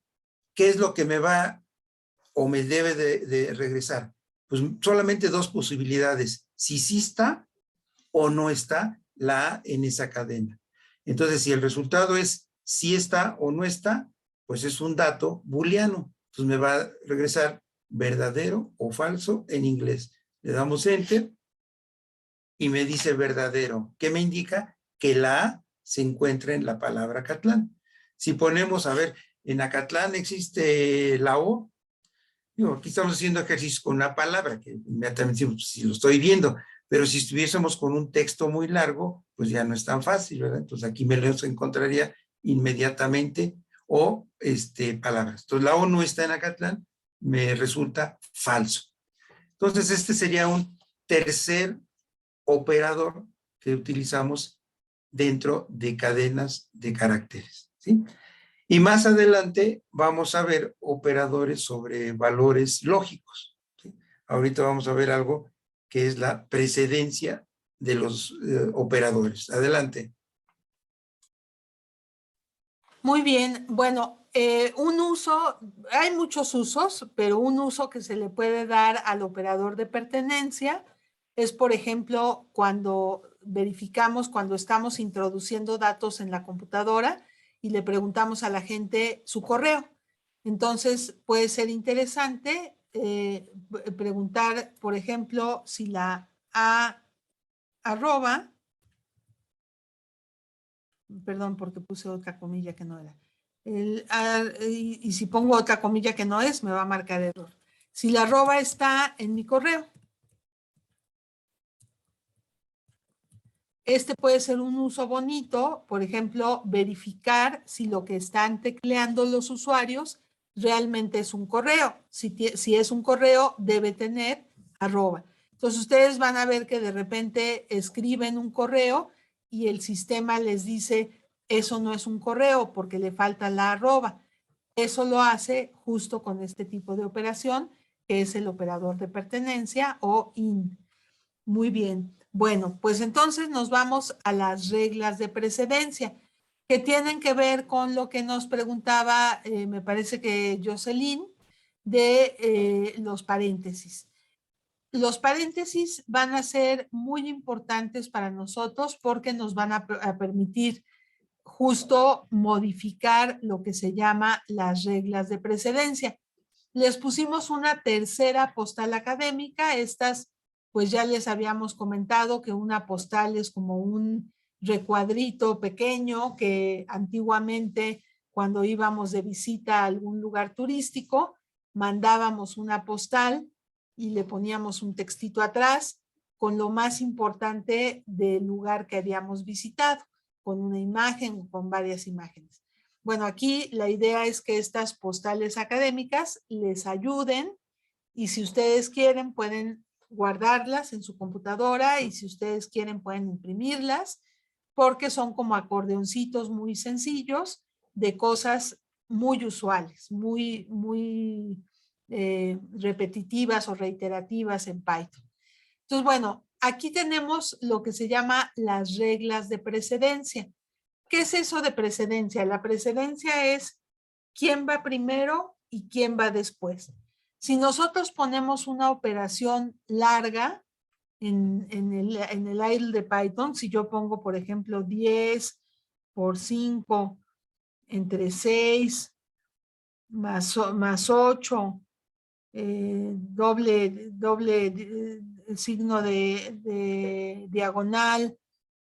Speaker 2: ¿qué es lo que me va o me debe de regresar? Pues solamente dos posibilidades, si sí está o no está la A en esa cadena. Entonces, si el resultado es si está o no está, pues es un dato booleano. Entonces me va a regresar verdadero o falso en inglés. Le damos Enter y me dice verdadero. ¿Qué me indica? Que la A se encuentra en la palabra Acatlán. Si ponemos, a ver, en Acatlán existe la O. Digo, aquí estamos haciendo ejercicio con una palabra que inmediatamente decimos, si lo estoy viendo, pero si estuviésemos con un texto muy largo, pues ya no es tan fácil, ¿verdad? Entonces aquí me los encontraría inmediatamente o palabras. Entonces la O no está en Acatlán, me resulta falso. Entonces este sería un tercer operador que utilizamos dentro de cadenas de caracteres, ¿sí? Y más adelante vamos a ver operadores sobre valores lógicos, ¿sí? Ahorita vamos a ver algo que es la precedencia de los operadores. Adelante.
Speaker 1: Muy bien. Bueno, un uso, hay muchos usos, pero un uso que se le puede dar al operador de pertenencia es, por ejemplo, cuando verificamos, cuando estamos introduciendo datos en la computadora y le preguntamos a la gente su correo. Entonces, puede ser interesante preguntar, por ejemplo, si la arroba, perdón, porque puse otra comilla que no era. Y si pongo otra comilla que no es, me va a marcar error. Si la arroba está en mi correo. Este puede ser un uso bonito, por ejemplo, verificar si lo que están tecleando los usuarios realmente es un correo. Si es un correo, debe tener arroba. Entonces, ustedes van a ver que de repente escriben un correo y el sistema les dice, eso no es un correo porque le falta la arroba. Eso lo hace justo con este tipo de operación, que es el operador de pertenencia o IN. Muy bien. Bueno, pues entonces nos vamos a las reglas de precedencia, que tienen que ver con lo que nos preguntaba, me parece que Jocelyn, de los paréntesis. Los paréntesis van a ser muy importantes para nosotros porque nos van a permitir justo modificar lo que se llama las reglas de precedencia. Les pusimos una tercera postal académica. Estas, pues ya les habíamos comentado que una postal es como un recuadrito pequeño que antiguamente cuando íbamos de visita a algún lugar turístico, mandábamos una postal y le poníamos un textito atrás con lo más importante del lugar que habíamos visitado, con una imagen o con varias imágenes. Bueno, aquí la idea es que estas postales académicas les ayuden y si ustedes quieren pueden guardarlas en su computadora y si ustedes quieren pueden imprimirlas porque son como acordeoncitos muy sencillos de cosas muy usuales, muy repetitivas o reiterativas en Python. Entonces, bueno, aquí tenemos lo que se llama las reglas de precedencia. ¿Qué es eso de precedencia? La precedencia es quién va primero y quién va después. Si nosotros ponemos una operación larga en el idle de Python, si yo pongo, por ejemplo, 10 por 5 entre 6 más 8, doble signo de diagonal,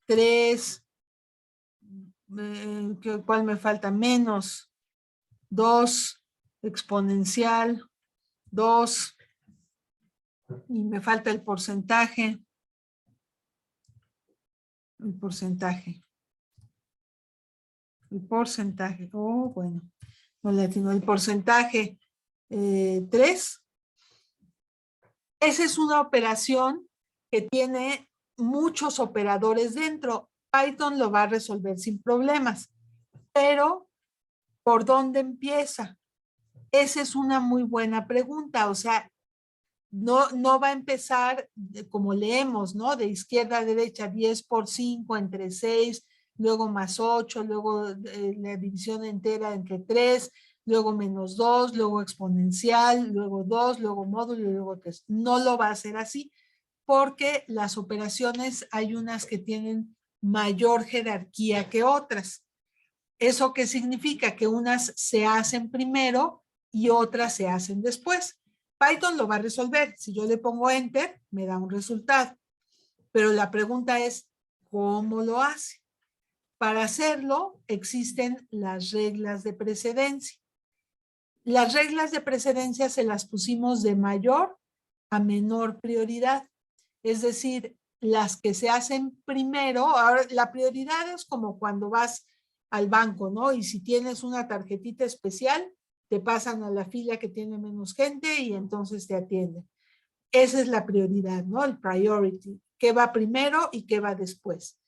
Speaker 1: 3, ¿cuál me falta? Menos 2, exponencial, 2, y me falta el porcentaje. El porcentaje. Oh, bueno, no le atino. El porcentaje 3. Esa es una operación que tiene muchos operadores dentro. Python lo va a resolver sin problemas, pero ¿por dónde empieza? Esa es una muy buena pregunta. O sea, no va a empezar como leemos, ¿no? De izquierda a derecha, 10 por 5 entre 6, luego más 8, luego la división entera entre 3, luego menos 2, luego exponencial, luego 2, luego módulo y luego 3. No lo va a hacer así porque las operaciones hay unas que tienen mayor jerarquía que otras. ¿Eso qué significa? Que unas se hacen primero y otras se hacen después. Python lo va a resolver. Si yo le pongo Enter, me da un resultado. Pero la pregunta es, ¿cómo lo hace? Para hacerlo, existen las reglas de precedencia. Las reglas de precedencia se las pusimos de mayor a menor prioridad. Es decir, las que se hacen primero, ahora la prioridad es como cuando vas al banco, ¿no? Y si tienes una tarjetita especial, te pasan a la fila que tiene menos gente y entonces te atienden. Esa es la prioridad, ¿no? El priority. ¿Qué va primero y qué va después?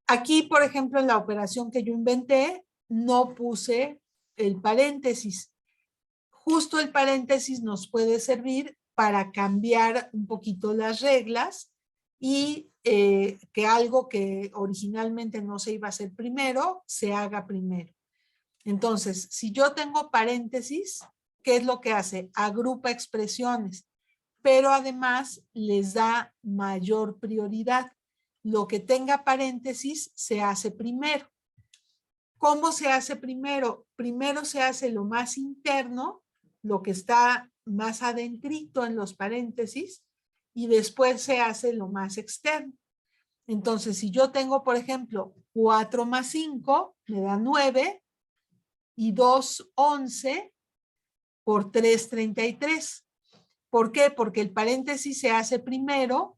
Speaker 1: Aquí, por ejemplo, en la operación que yo inventé, no puse el paréntesis. Justo el paréntesis nos puede servir para cambiar un poquito las reglas y que algo que originalmente no se iba a hacer primero, se haga primero. Entonces, si yo tengo paréntesis, ¿qué es lo que hace? Agrupa expresiones, pero además les da mayor prioridad. Lo que tenga paréntesis se hace primero. ¿Cómo se hace primero? Primero se hace lo más interno, lo que está más adentrito en los paréntesis, y después se hace lo más externo. Entonces, si yo tengo, por ejemplo, 4 más 5, me da 9, y 2, 11, por 3, 33. ¿Por qué? Porque el paréntesis se hace primero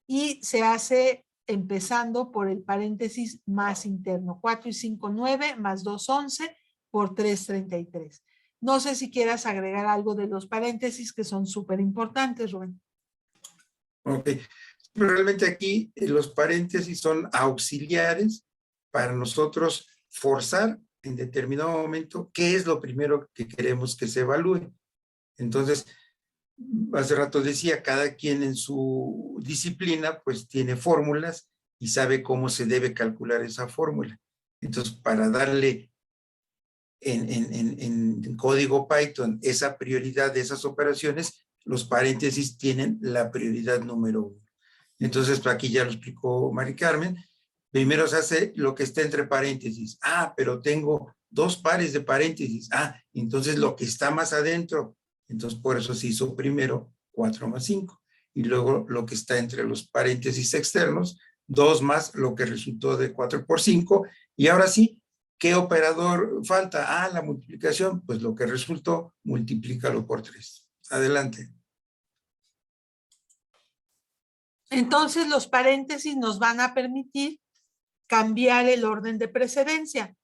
Speaker 1: y se hace empezando por el paréntesis más interno. 4 y 5, 9, más 2, 11, por 3, 33. No sé si quieras agregar algo de los paréntesis que son súper importantes, Rubén.
Speaker 2: Ok. Realmente aquí los paréntesis son auxiliares para nosotros forzar en determinado momento qué es lo primero que queremos que se evalúe. Entonces, hace rato decía, cada quien en su disciplina pues tiene fórmulas y sabe cómo se debe calcular esa fórmula. Entonces, para darle en código Python esa prioridad de esas operaciones, los paréntesis tienen la prioridad número 1. Entonces, aquí ya lo explicó Mari Carmen, Primero se hace lo que está entre paréntesis. Ah, pero tengo 2 pares de paréntesis. Ah, entonces lo que está más adentro. Entonces por eso se hizo primero 4 más 5. Y luego lo que está entre los paréntesis externos, 2 más lo que resultó de 4 por 5. Y ahora sí, ¿qué operador falta? Ah, la multiplicación. Pues lo que resultó, multiplícalo por 3. Adelante.
Speaker 1: Entonces los paréntesis nos van a permitir cambiar el orden de precedencia.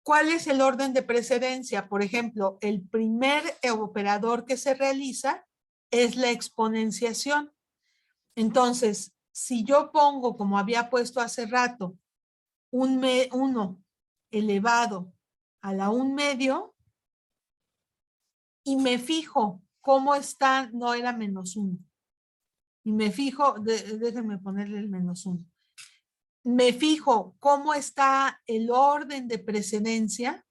Speaker 1: ¿Cuál es el orden de precedencia? Por ejemplo, el primer operador que se realiza es la exponenciación. Entonces, si yo pongo, como había puesto hace rato, 1 elevado a la 1/2 y me fijo cómo está, no era -1. Y me fijo, déjenme ponerle el -1. Me fijo cómo está el orden de precedencia.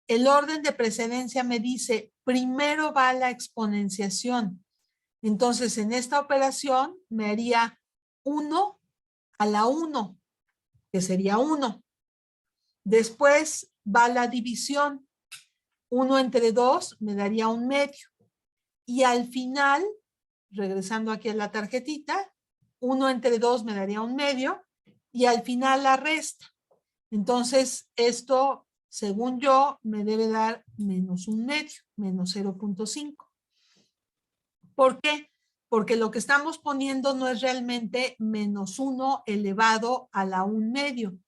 Speaker 1: El orden de precedencia me dice, primero va la exponenciación. Entonces, en esta operación me haría 1 a la 1, que sería 1. Después va la división. 1 entre 2 me daría 1/2. Y al final, regresando aquí a la tarjetita, 1 entre 2 me daría 1/2. Y al final la resta. Entonces, esto, según yo, me debe dar -1/2, menos 0.5. ¿Por qué? Porque lo que estamos poniendo no es realmente -1 elevado a la 1/2.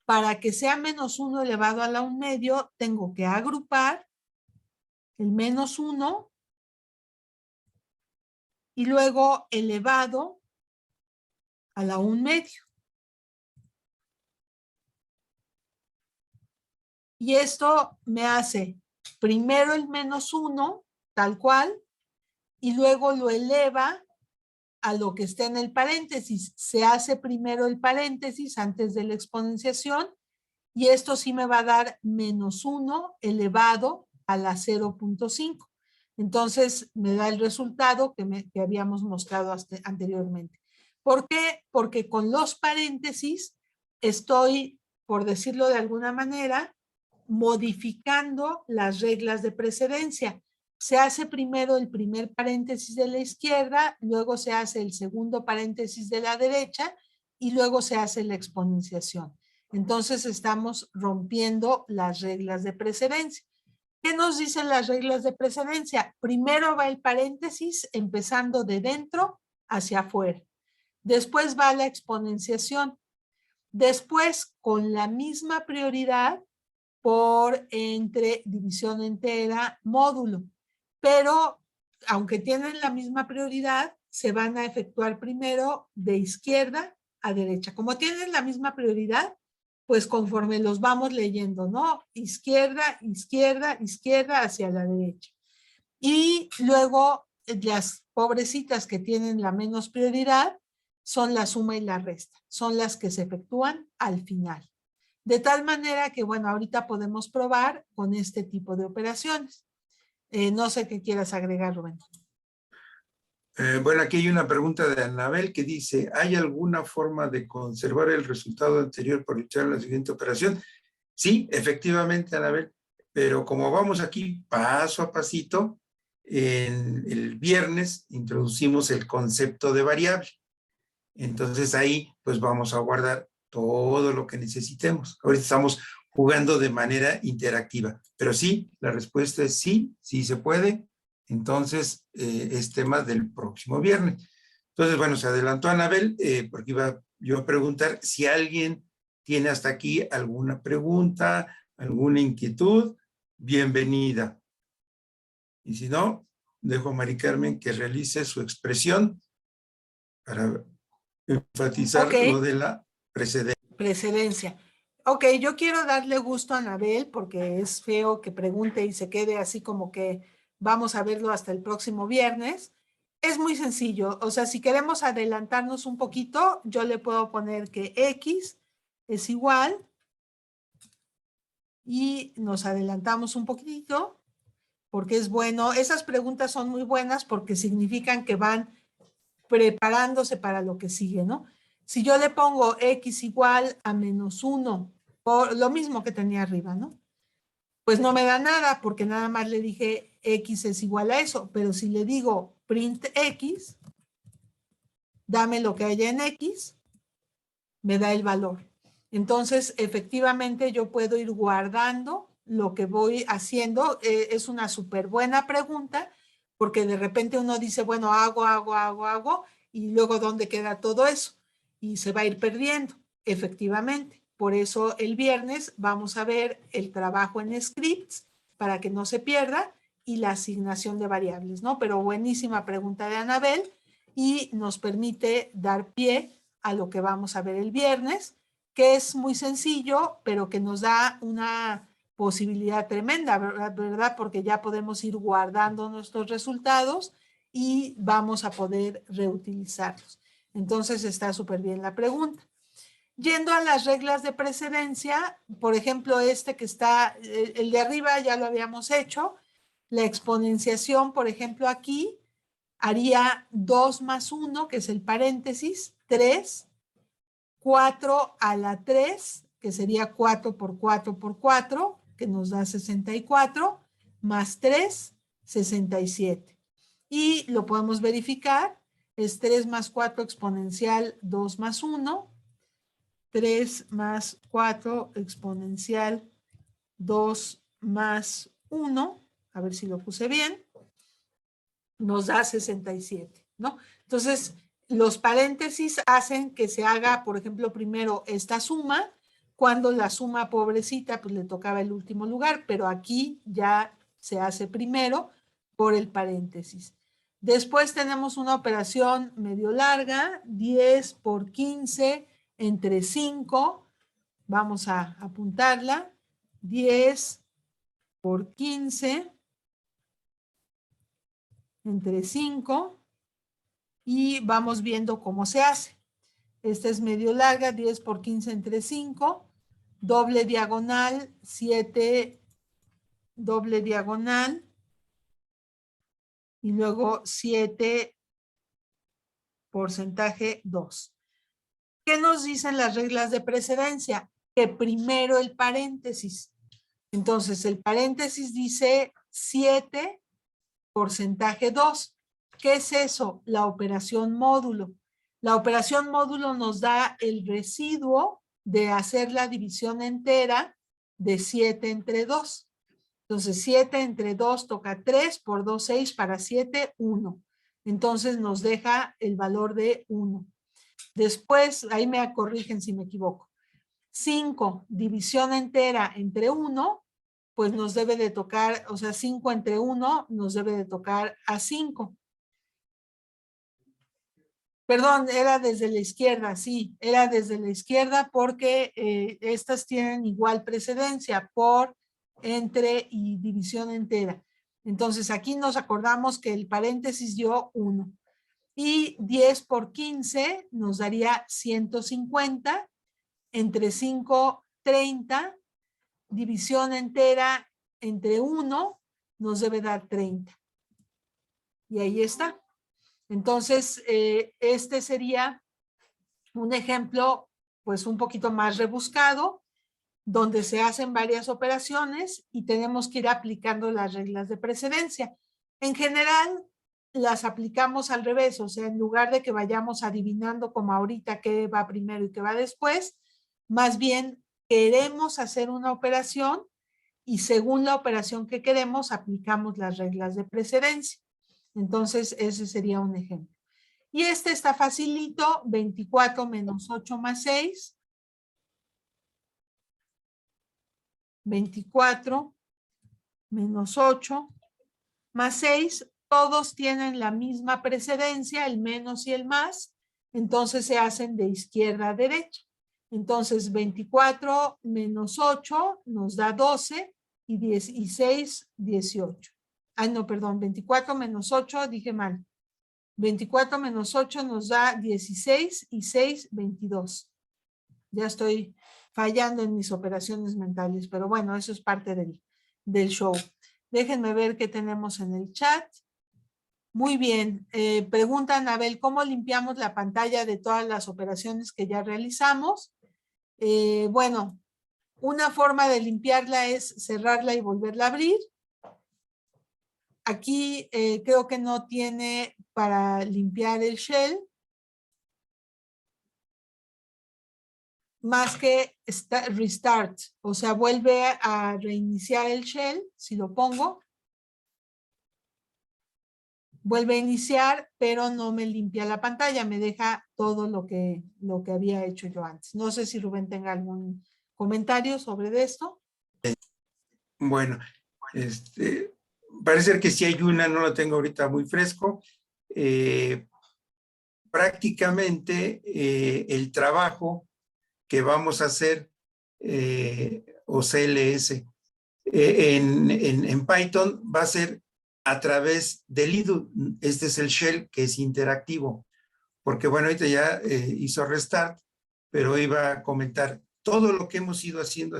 Speaker 1: Para que sea -1 elevado a la 1/2, tengo que agrupar el -1 y luego elevado a la 1/2. Y esto me hace primero el -1, tal cual, y luego lo eleva a lo que está en el paréntesis. Se hace primero el paréntesis antes de la exponenciación, y esto sí me va a dar -1 elevado a la 0.5. Entonces me da el resultado que habíamos mostrado anteriormente. ¿Por qué? Porque con los paréntesis estoy, por decirlo de alguna manera, modificando las reglas de precedencia. Se hace primero el primer paréntesis de la izquierda, luego se hace el segundo paréntesis de la derecha y luego se hace la exponenciación. Entonces estamos rompiendo las reglas de precedencia. ¿Qué nos dicen las reglas de precedencia? Primero va el paréntesis empezando de dentro hacia afuera. Después va la exponenciación. Después, con la misma prioridad, por entre división entera, módulo. Pero, aunque tienen la misma prioridad, se van a efectuar primero de izquierda a derecha. Como tienen la misma prioridad, pues conforme los vamos leyendo, ¿no? Izquierda, izquierda, izquierda hacia la derecha. Y luego las pobrecitas que tienen la menos prioridad son la suma y la resta. Son las que se efectúan al final. De tal manera que, bueno, ahorita podemos probar con este tipo de operaciones. No sé qué quieras agregar, Rubén.
Speaker 2: Bueno, aquí hay una pregunta de Anabel que dice, ¿hay alguna forma de conservar el resultado anterior por echar la siguiente operación? Sí, efectivamente, Anabel, pero como vamos aquí paso a pasito, en el viernes introducimos el concepto de variable. Entonces ahí pues vamos a guardar todo lo que necesitemos. Ahorita estamos jugando de manera interactiva, pero sí, la respuesta es sí, sí se puede. Entonces es tema del próximo viernes. Entonces, bueno, se adelantó Anabel porque iba yo a preguntar si alguien tiene hasta aquí alguna pregunta, alguna inquietud, bienvenida. Y si no, dejo a Mari Carmen que realice su expresión para enfatizar lo de la
Speaker 1: precedencia. Ok, yo quiero darle gusto a Anabel porque es feo que pregunte y se quede así como que vamos a verlo hasta el próximo viernes. Es muy sencillo, o sea, si queremos adelantarnos un poquito, yo le puedo poner que X es igual y nos adelantamos un poquito porque es bueno. Esas preguntas son muy buenas porque significan que van preparándose para lo que sigue, ¿no? Si yo le pongo x igual a -1, por lo mismo que tenía arriba, ¿no? Pues no me da nada porque nada más le dije x es igual a eso, pero si le digo print x, dame lo que haya en x, me da el valor. Entonces, efectivamente, yo puedo ir guardando lo que voy haciendo. Es una súper buena pregunta, porque de repente uno dice, bueno, hago, y luego ¿dónde queda todo eso? Y se va a ir perdiendo, efectivamente. Por eso el viernes vamos a ver el trabajo en scripts para que no se pierda y la asignación de variables, ¿no? Pero buenísima pregunta de Anabel y nos permite dar pie a lo que vamos a ver el viernes, que es muy sencillo, pero que nos da una posibilidad tremenda, ¿verdad? Porque ya podemos ir guardando nuestros resultados y vamos a poder reutilizarlos. Entonces está súper bien la pregunta. Yendo a las reglas de precedencia, por ejemplo, este que está, el de arriba ya lo habíamos hecho, la exponenciación, por ejemplo, aquí haría 2 más 1, que es el paréntesis, 3, 4 a la 3, que sería 4 por 4 por 4, que nos da 64, más 3, 67. Y lo podemos verificar, es 3 más 4 exponencial 2 más 1, 3 más 4 exponencial 2 más 1, a ver si lo puse bien, nos da 67, ¿no? Entonces, los paréntesis hacen que se haga, por ejemplo, primero esta suma, cuando la suma pobrecita, pues le tocaba el último lugar, pero aquí ya se hace primero por el paréntesis. Después tenemos una operación medio larga, 10 por 15 entre 5, vamos a apuntarla, 10 por 15 entre 5 y vamos viendo cómo se hace. Esta es medio larga, 10 por 15 entre 5, doble diagonal, 7, doble diagonal, y luego 7 porcentaje 2. ¿Qué nos dicen las reglas de precedencia? Que primero el paréntesis. Entonces, el paréntesis dice 7 porcentaje 2. ¿Qué es eso? La operación módulo. La operación módulo nos da el residuo de hacer la división entera de 7 entre 2. Entonces, 7 entre 2 toca 3, por 2, 6, para 7, 1. Entonces, nos deja el valor de 1. Después, ahí me corrigen si me equivoco. 5, división entera entre 1, pues nos debe de tocar, o sea, 5 entre 1 nos debe de tocar a 5. Perdón, era desde la izquierda, sí, era desde la izquierda porque estas tienen igual precedencia por, entre y división entera. Entonces aquí nos acordamos que el paréntesis dio 1. Y 10 por 15 nos daría 150, entre 5, 30, división entera entre 1 nos debe dar 30. Y ahí está. Entonces, este sería un ejemplo, pues un poquito más rebuscado, donde se hacen varias operaciones y tenemos que ir aplicando las reglas de precedencia. En general, las aplicamos al revés, o sea, en lugar de que vayamos adivinando como ahorita qué va primero y qué va después, más bien queremos hacer una operación y según la operación que queremos, aplicamos las reglas de precedencia. Entonces, ese sería un ejemplo. Y este está facilito, 24 menos 8 más 6. 24 menos 8 más 6. Todos tienen la misma precedencia, el menos y el más. Entonces se hacen de izquierda a derecha. Entonces 24 menos 8 nos da 12 y 16, 18. Ay, no, perdón, 24 menos 8, dije mal. 24 menos 8 nos da 16 y 6, 22. Ya estoy fallando en mis operaciones mentales, pero bueno, eso es parte del show. Déjenme ver qué tenemos en el chat. Muy bien. Pregunta Anabel, ¿cómo limpiamos la pantalla de todas las operaciones que ya realizamos? Bueno, una forma de limpiarla es cerrarla y volverla a abrir. Aquí creo que no tiene para limpiar el shell más que restart, o sea, vuelve a reiniciar el shell, si lo pongo. Vuelve a iniciar, pero no me limpia la pantalla, me deja todo lo que había hecho yo antes. No sé si Rubén tenga algún comentario sobre esto.
Speaker 2: Bueno, parece que si hay una, no la tengo ahorita muy fresco. Prácticamente el trabajo que vamos a hacer, o CLS, en Python va a ser a través del IDU. Este es el shell que es interactivo, porque bueno, ahorita ya hizo restart, pero iba a comentar todo lo que hemos ido haciendo,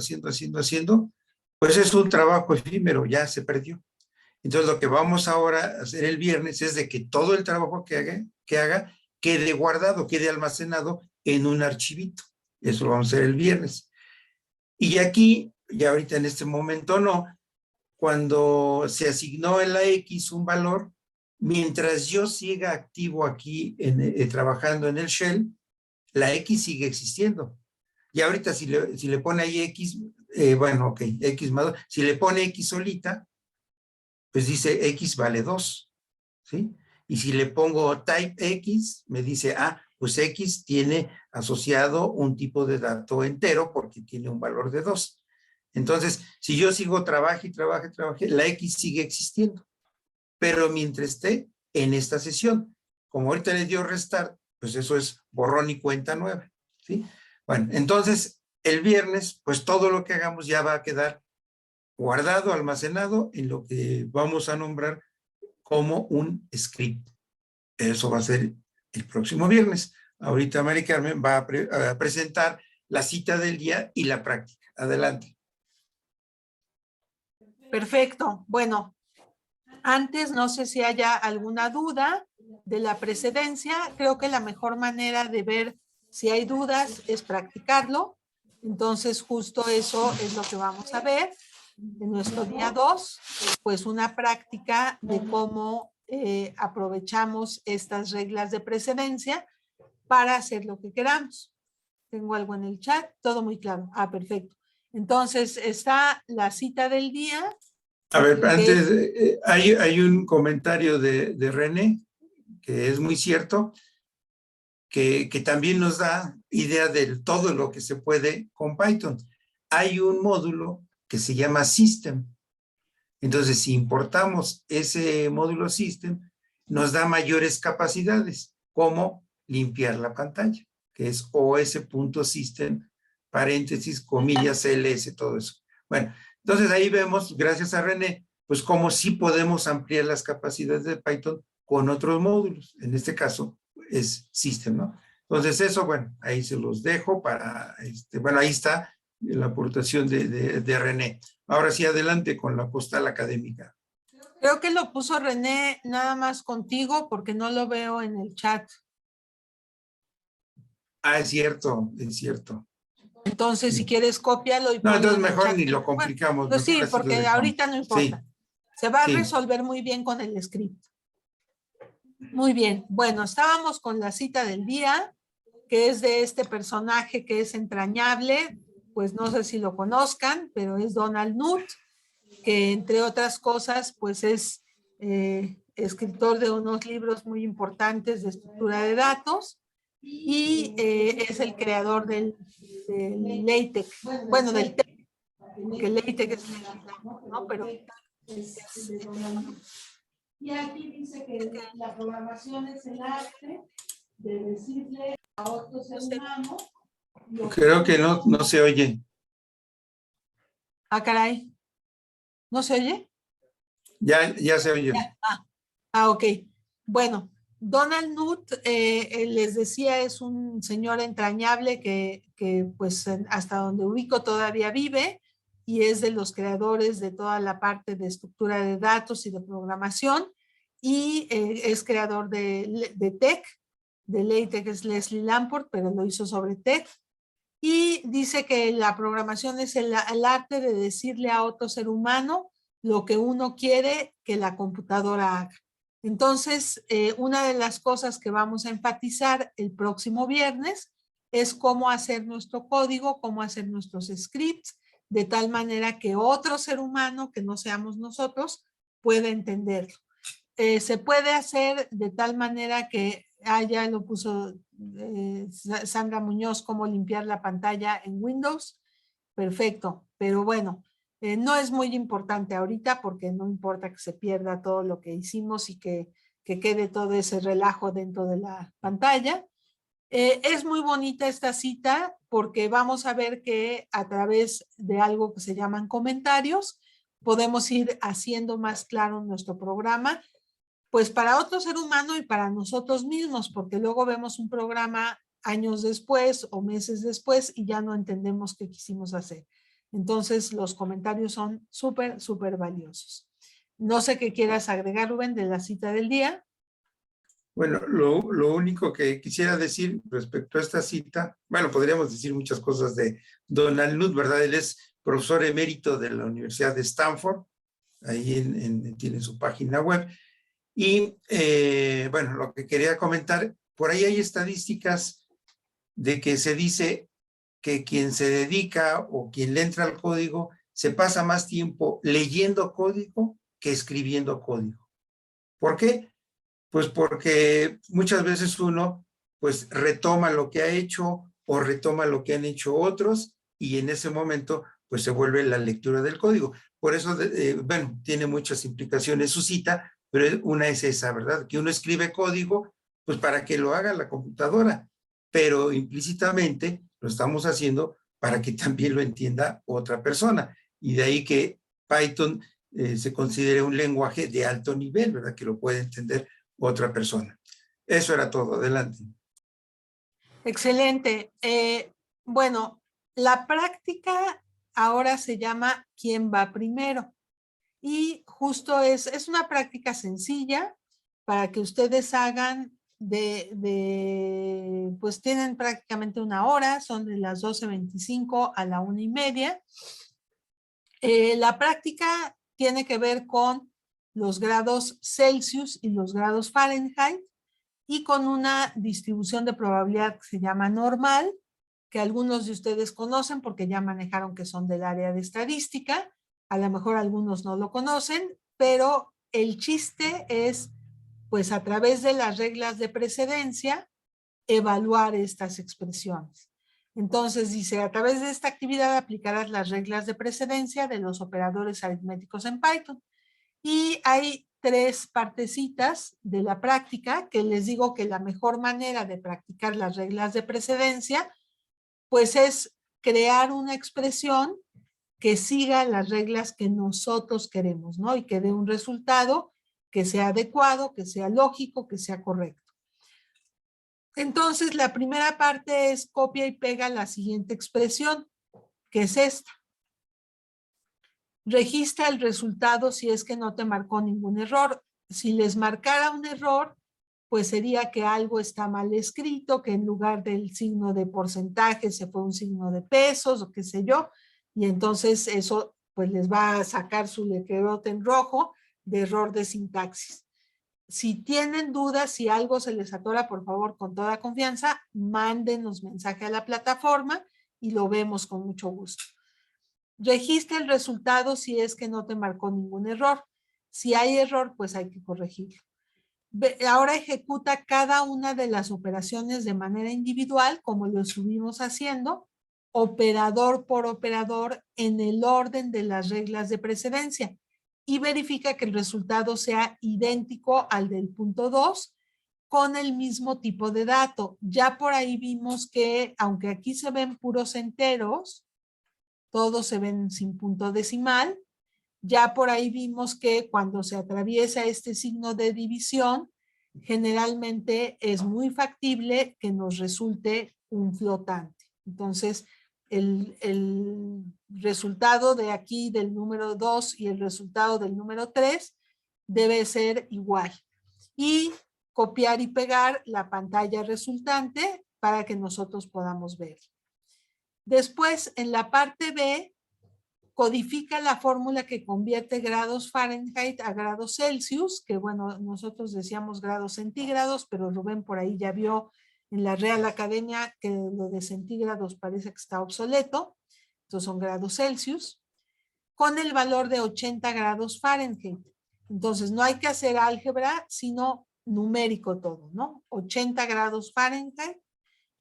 Speaker 2: pues es un trabajo efímero, ya se perdió. Entonces lo que vamos ahora a hacer el viernes es de que todo el trabajo que haga quede guardado, quede almacenado en un archivito. Eso lo vamos a hacer el viernes. Y aquí, ya ahorita en este momento no, cuando se asignó en la X un valor, mientras yo siga activo aquí trabajando en el shell, la X sigue existiendo. Y ahorita si le pone ahí X, bueno, ok, X más 2, si le pone X solita, pues dice X vale 2, ¿sí? Y si le pongo type X, me dice, pues X tiene asociado un tipo de dato entero porque tiene un valor de 2. Entonces, si yo sigo trabaje, la X sigue existiendo. Pero mientras esté en esta sesión, como ahorita le dio restart, pues eso es borrón y cuenta nueva, ¿sí? Bueno, entonces, el viernes, pues todo lo que hagamos ya va a quedar guardado, almacenado en lo que vamos a nombrar como un script. Eso va a ser el próximo viernes. Ahorita Mari Carmen va a presentar la cita del día y la práctica. Adelante.
Speaker 1: Perfecto. Bueno, antes no sé si haya alguna duda de la precedencia. Creo que la mejor manera de ver si hay dudas es practicarlo. Entonces, justo eso es lo que vamos a ver en nuestro día 2, pues una práctica de cómo aprovechamos estas reglas de precedencia para hacer lo que queramos. Tengo algo en el chat, todo muy claro. Perfecto. Entonces, está la cita del día.
Speaker 2: A ver, antes, hay un comentario de René, que es muy cierto, que también nos da idea de todo lo que se puede con Python. Hay un módulo que se llama System. Entonces, si importamos ese módulo System, nos da mayores capacidades, como limpiar la pantalla, que es os.system, paréntesis, comillas, ls, todo eso. Bueno, entonces ahí vemos, gracias a René, pues cómo sí podemos ampliar las capacidades de Python con otros módulos. En este caso es System, ¿no? Entonces eso, bueno, ahí se los dejo para, bueno, ahí está la aportación de René. Ahora sí, adelante con la postal académica.
Speaker 1: Creo que lo puso René nada más contigo porque no lo veo en el chat.
Speaker 2: Es cierto, es cierto.
Speaker 1: Entonces,
Speaker 2: Sí.
Speaker 1: si quieres, cópialo y
Speaker 2: no, entonces
Speaker 1: en el
Speaker 2: mejor
Speaker 1: chat.
Speaker 2: ni lo complicamos.
Speaker 1: Pues sí, porque ahorita no importa.
Speaker 2: Sí.
Speaker 1: Se va a resolver muy bien con el script. Muy bien. Bueno, estábamos con la cita del día, que es de este personaje que es entrañable. Pues no sé si lo conozcan, pero es Donald Knuth, que entre otras cosas, pues es escritor de unos libros muy importantes de estructura de datos y es el creador del LaTeX, bueno, del TeX, que LaTeX es ¿no? Pero y aquí dice que la programación es el arte de decirle a otro ser humano.
Speaker 2: Creo que no se oye.
Speaker 1: Caray. ¿No se oye?
Speaker 2: Ya se oye.
Speaker 1: Ok. Bueno, Donald Knuth, les decía, es un señor entrañable que pues hasta donde ubico todavía vive y es de los creadores de toda la parte de estructura de datos y de programación. y es creador de TeX. De LaTeX es Leslie Lamport, pero lo hizo sobre TeX. Y dice que la programación es el arte de decirle a otro ser humano lo que uno quiere que la computadora haga. Entonces, una de las cosas que vamos a enfatizar el próximo viernes es cómo hacer nuestro código, cómo hacer nuestros scripts, de tal manera que otro ser humano, que no seamos nosotros, pueda entenderlo. Se puede hacer de tal manera que, ya lo puso Sandra Muñoz, cómo limpiar la pantalla en Windows. Perfecto, pero bueno, no es muy importante ahorita porque no importa que se pierda todo lo que hicimos y que quede todo ese relajo dentro de la pantalla. Es muy bonita esta cita porque vamos a ver que a través de algo que se llaman comentarios podemos ir haciendo más claro nuestro programa, pues para otro ser humano y para nosotros mismos, porque luego vemos un programa años después o meses después y ya no entendemos qué quisimos hacer. Entonces los comentarios son súper, súper valiosos. No sé qué quieras agregar, Rubén, de la cita del día.
Speaker 2: Bueno, lo único que quisiera decir respecto a esta cita, bueno, podríamos decir muchas cosas de Donald Knuth, ¿verdad? Él es profesor emérito de la Universidad de Stanford, ahí tiene su página web. Y bueno, lo que quería comentar, por ahí hay estadísticas de que se dice que quien se dedica o quien le entra al código se pasa más tiempo leyendo código que escribiendo código. ¿Por qué? Pues porque muchas veces uno pues retoma lo que ha hecho o retoma lo que han hecho otros y en ese momento pues se vuelve la lectura del código. Por eso, bueno, tiene muchas implicaciones su cita, pero una es esa, ¿verdad? Que uno escribe código pues para que lo haga la computadora, pero implícitamente lo estamos haciendo para que también lo entienda otra persona. Y de ahí que Python se considere un lenguaje de alto nivel, ¿verdad? Que lo puede entender otra persona. Eso era todo. Adelante.
Speaker 1: Excelente. Bueno, la práctica ahora se llama ¿quién va primero? Y justo es una práctica sencilla para que ustedes hagan pues tienen prácticamente una hora, son de las 12:25 a la 1:30. La práctica tiene que ver con los grados Celsius y los grados Fahrenheit y con una distribución de probabilidad que se llama normal, que algunos de ustedes conocen porque ya manejaron que son del área de estadística. A lo mejor algunos no lo conocen, pero el chiste es, pues a través de las reglas de precedencia, evaluar estas expresiones. Entonces dice, a través de esta actividad aplicarás las reglas de precedencia de los operadores aritméticos en Python. Y hay 3 partecitas de la práctica que les digo que la mejor manera de practicar las reglas de precedencia, pues es crear una expresión que siga las reglas que nosotros queremos, ¿no? Y que dé un resultado que sea adecuado, que sea lógico, que sea correcto. Entonces, la primera parte es copia y pega la siguiente expresión, que es esta. Registra el resultado si es que no te marcó ningún error. Si les marcara un error, pues sería que algo está mal escrito, que en lugar del signo de porcentaje se fue un signo de pesos o qué sé yo, y entonces eso pues les va a sacar su letrerote en rojo de error de sintaxis. Si tienen dudas, si algo se les atora, por favor, con toda confianza, mándenos mensaje a la plataforma y lo vemos con mucho gusto. Registra el resultado si es que no te marcó ningún error. Si hay error, pues hay que corregirlo. Ahora ejecuta cada una de las operaciones de manera individual, como lo estuvimos haciendo, operador por operador en el orden de las reglas de precedencia y verifica que el resultado sea idéntico al del punto 2 con el mismo tipo de dato. Ya por ahí vimos que, aunque aquí se ven puros enteros, todos se ven sin punto decimal. Ya por ahí vimos que cuando se atraviesa este signo de división, generalmente es muy factible que nos resulte un flotante. Entonces, el resultado de aquí del número 2 y el resultado del número 3 debe ser igual. y copiar y pegar la pantalla resultante para que nosotros podamos ver. Después, en la parte B, codifica la fórmula que convierte grados Fahrenheit a grados Celsius, que bueno, nosotros decíamos grados centígrados, pero Rubén por ahí ya vio en la Real Academia que lo de centígrados parece que está obsoleto, entonces son grados Celsius, con el valor de 80 grados Fahrenheit. Entonces no hay que hacer álgebra, sino numérico todo, ¿no? 80 grados Fahrenheit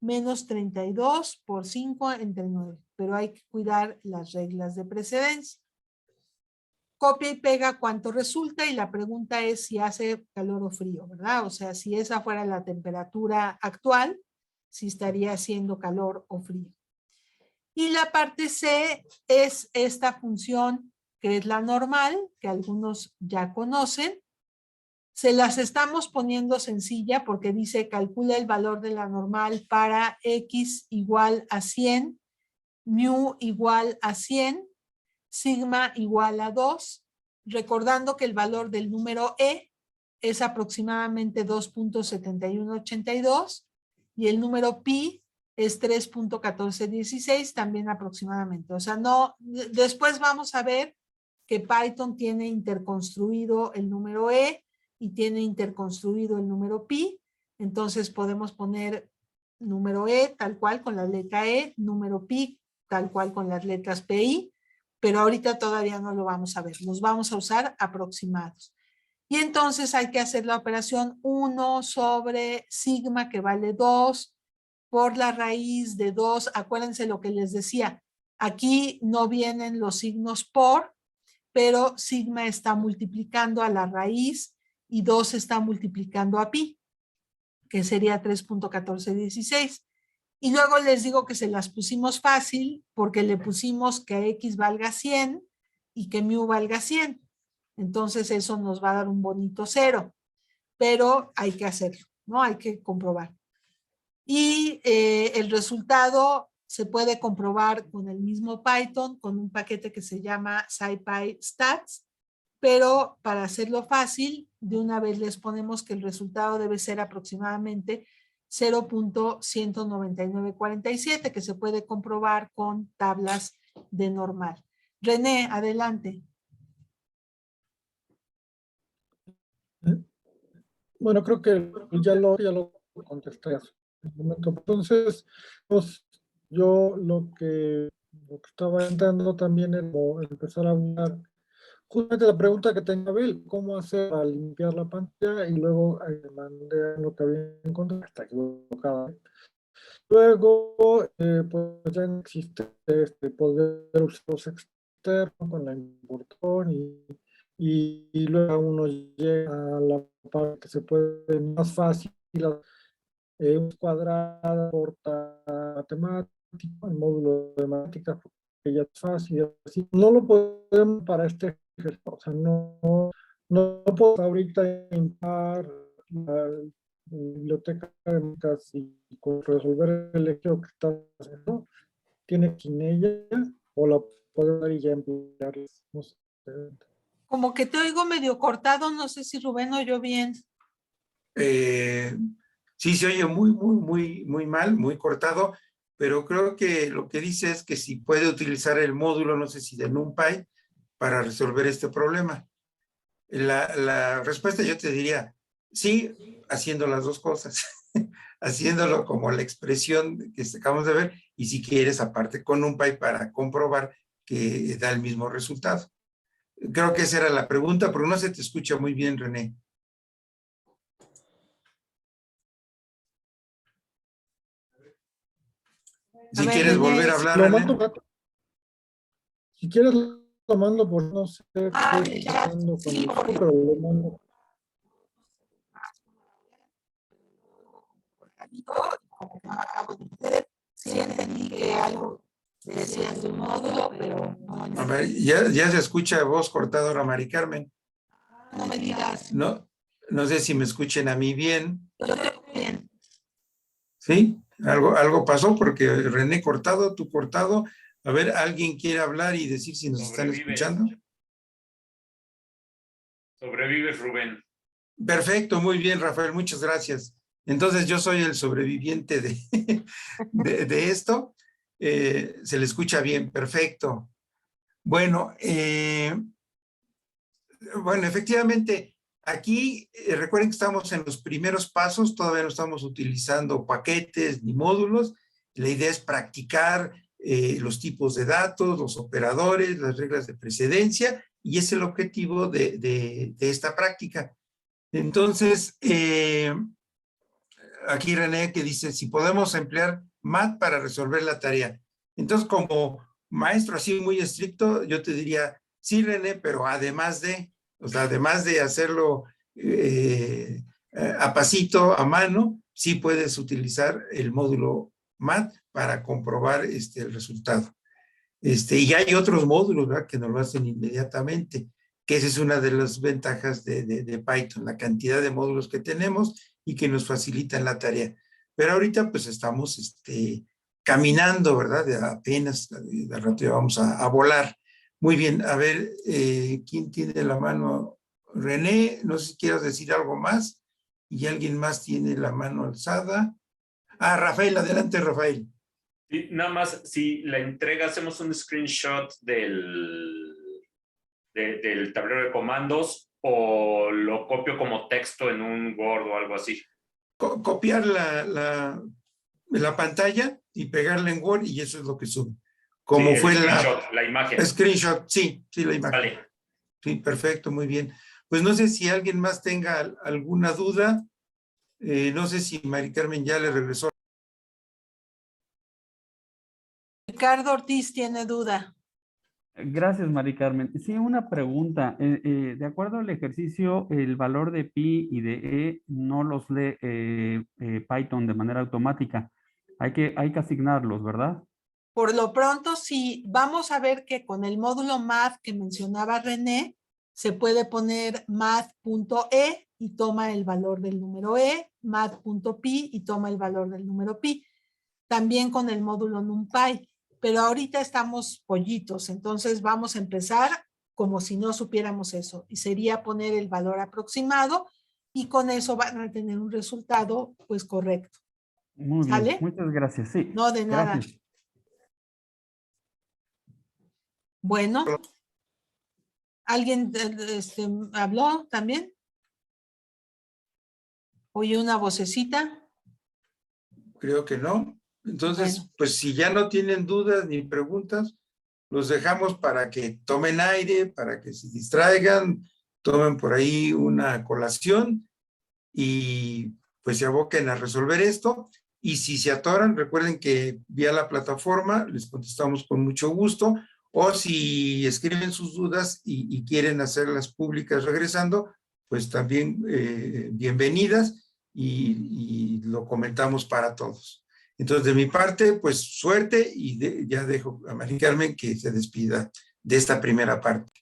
Speaker 1: menos 32 por 5 entre 9, pero hay que cuidar las reglas de precedencia. Copia y pega cuánto resulta y la pregunta es si hace calor o frío, ¿verdad? O sea, si esa fuera la temperatura actual, si estaría haciendo calor o frío. Y la parte C es esta función que es la normal, que algunos ya conocen. Se las estamos poniendo sencilla porque dice calcula el valor de la normal para x igual a 100, mu igual a 100, sigma igual a 2, recordando que el valor del número e es aproximadamente 2.7182 y el número pi es 3.1416 también aproximadamente. O sea, no, después vamos a ver que Python tiene interconstruido el número e y tiene interconstruido el número pi, entonces podemos poner número e tal cual con la letra e, número pi tal cual con las letras pi, pero ahorita todavía no lo vamos a ver, los vamos a usar aproximados. Y entonces hay que hacer la operación 1 sobre sigma que vale 2 por la raíz de 2, acuérdense lo que les decía, aquí no vienen los signos por, pero sigma está multiplicando a la raíz y 2 está multiplicando a pi, que sería 3.1416. Y luego les digo que se las pusimos fácil porque le pusimos que x valga 100 y que mu valga 100. Entonces eso nos va a dar un bonito 0, pero hay que hacerlo, ¿no? Hay que comprobar. Y el resultado se puede comprobar con el mismo Python, con un paquete que se llama SciPy Stats, pero para hacerlo fácil, de una vez les ponemos que el resultado debe ser aproximadamente 0.19947, que se puede comprobar con tablas de normal. René, adelante.
Speaker 4: Bueno, creo que ya lo contesté hace un momento. Entonces, pues, yo lo que estaba entrando también es empezar a hablar justamente la pregunta que tenía Abel, cómo hacer para limpiar la pantalla, y luego mandé lo que había encontrado, está equivocada. Luego, pues ya no existe poder usar los externos con la importación y luego uno llega a la parte que se puede más fácil, un cuadrado, corta matemática, el módulo de matemáticas, porque ya es fácil, así. No lo podemos para este ejercicio, o sea, no puedo ahorita entrar la biblioteca de matemáticas y resolver el ejercicio que está haciendo. Tiene que ir en ella o la puedo dar y ya emplear, no sé.
Speaker 1: Como que te oigo medio cortado, no sé si Rubén oyó bien.
Speaker 2: Sí, se oye muy mal, muy cortado, pero creo que lo que dice es que si puede utilizar el módulo, no sé si de NumPy, para resolver este problema. La respuesta yo te diría, sí, haciendo las dos cosas, haciéndolo como la expresión que acabamos de ver, y si quieres, aparte con NumPy para comprobar que da el mismo resultado. Creo que esa era la pregunta, pero no se te escucha muy bien, René. Si quieres volver a hablar,
Speaker 4: Lo
Speaker 2: René.
Speaker 4: mando, si quieres lo mando por no sé qué está pasando con el, pero lo mando.
Speaker 1: Sí entendí que algo decía en su módulo, pero no.
Speaker 2: A ver, ya se escucha voz cortada ahora, Mari Carmen.
Speaker 1: No me digas.
Speaker 2: No sé si me escuchen a mí bien.
Speaker 1: Bien.
Speaker 2: ¿Sí? Algo pasó porque René cortado, tú cortado. A ver, ¿alguien quiere hablar y decir si nos están escuchando?
Speaker 5: Sobrevives, Rubén.
Speaker 2: Perfecto, muy bien, Rafael, muchas gracias. Entonces yo soy el sobreviviente de esto. Se le escucha bien, perfecto. Bueno, efectivamente, aquí recuerden que estamos en los primeros pasos, todavía no estamos utilizando paquetes ni módulos. La idea es practicar los tipos de datos, los operadores, las reglas de precedencia, y es el objetivo de esta práctica. Entonces, aquí René que dice, si podemos emplear MAT para resolver la tarea. Entonces, como maestro así muy estricto, yo te diría, sí, René, pero además de hacerlo a pasito, a mano, sí puedes utilizar el módulo MAT para comprobar el resultado. Y hay otros módulos, ¿verdad?, que nos lo hacen inmediatamente, que esa es una de las ventajas de Python, la cantidad de módulos que tenemos y que nos facilitan la tarea. Pero ahorita pues estamos caminando, ¿verdad? Apenas, de rato ya vamos a volar. Muy bien, a ver, ¿quién tiene la mano? René, no sé si quieres decir algo más. ¿Y alguien más tiene la mano alzada? Ah, Rafael, adelante, Rafael.
Speaker 5: Sí, nada más, si la entrega, hacemos un screenshot del tablero de comandos o lo copio como texto en un Word o algo así.
Speaker 2: Copiar la pantalla y pegarla en Word y eso es lo que sube. Como
Speaker 5: sí,
Speaker 2: fue
Speaker 5: la imagen.
Speaker 2: Screenshot, sí, la imagen.
Speaker 5: Vale.
Speaker 2: Sí, perfecto, muy bien. Pues no sé si alguien más tenga alguna duda. No sé si Mari Carmen ya le regresó.
Speaker 1: Ricardo Ortiz tiene duda.
Speaker 6: Gracias, Mari Carmen. Sí, una pregunta. De acuerdo al ejercicio, el valor de pi y de e no los lee Python de manera automática. Hay que asignarlos, ¿verdad?
Speaker 1: Por lo pronto, sí, vamos a ver que con el módulo math que mencionaba René, se puede poner math.e y toma el valor del número e, math.pi y toma el valor del número pi. También con el módulo NumPy, pero ahorita estamos pollitos, entonces vamos a empezar como si no supiéramos eso, y sería poner el valor aproximado y con eso van a tener un resultado pues correcto.
Speaker 6: Muy
Speaker 1: ¿Sale?
Speaker 6: bien, muchas gracias. Sí.
Speaker 1: No, de nada.
Speaker 6: Gracias.
Speaker 1: Bueno, ¿alguien habló también? ¿Oye una vocecita?
Speaker 2: Creo que no. Entonces,
Speaker 1: Bueno.
Speaker 2: pues si ya no tienen dudas ni preguntas, los dejamos para que tomen aire, para que se distraigan, tomen por ahí una colación y pues se aboquen a resolver esto. Y si se atoran, recuerden que vía la plataforma les contestamos con mucho gusto, o si escriben sus dudas y quieren hacerlas públicas regresando, pues también bienvenidas y lo comentamos para todos. Entonces, de mi parte, pues suerte y ya dejo a Mari Carmen que se despida de esta primera parte.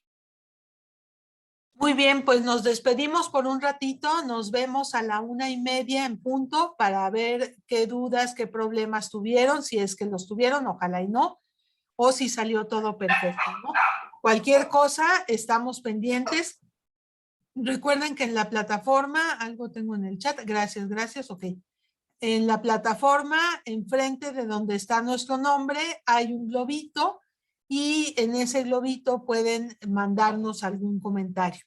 Speaker 1: Muy bien, pues nos despedimos por un ratito, nos vemos a la 1:30 en punto para ver qué dudas, qué problemas tuvieron, si es que los tuvieron, ojalá y no, o si salió todo perfecto, ¿no? Cualquier cosa, estamos pendientes. Recuerden que en la plataforma, algo tengo en el chat, gracias, ok. En la plataforma, enfrente de donde está nuestro nombre, hay un globito y en ese globito pueden mandarnos algún comentario.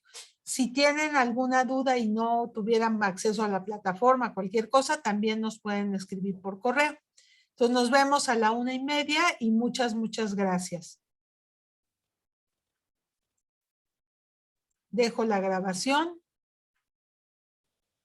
Speaker 1: Si tienen alguna duda y no tuvieran acceso a la plataforma, cualquier cosa, también nos pueden escribir por correo. Entonces nos vemos a la 1:30 y muchas gracias. Dejo la grabación.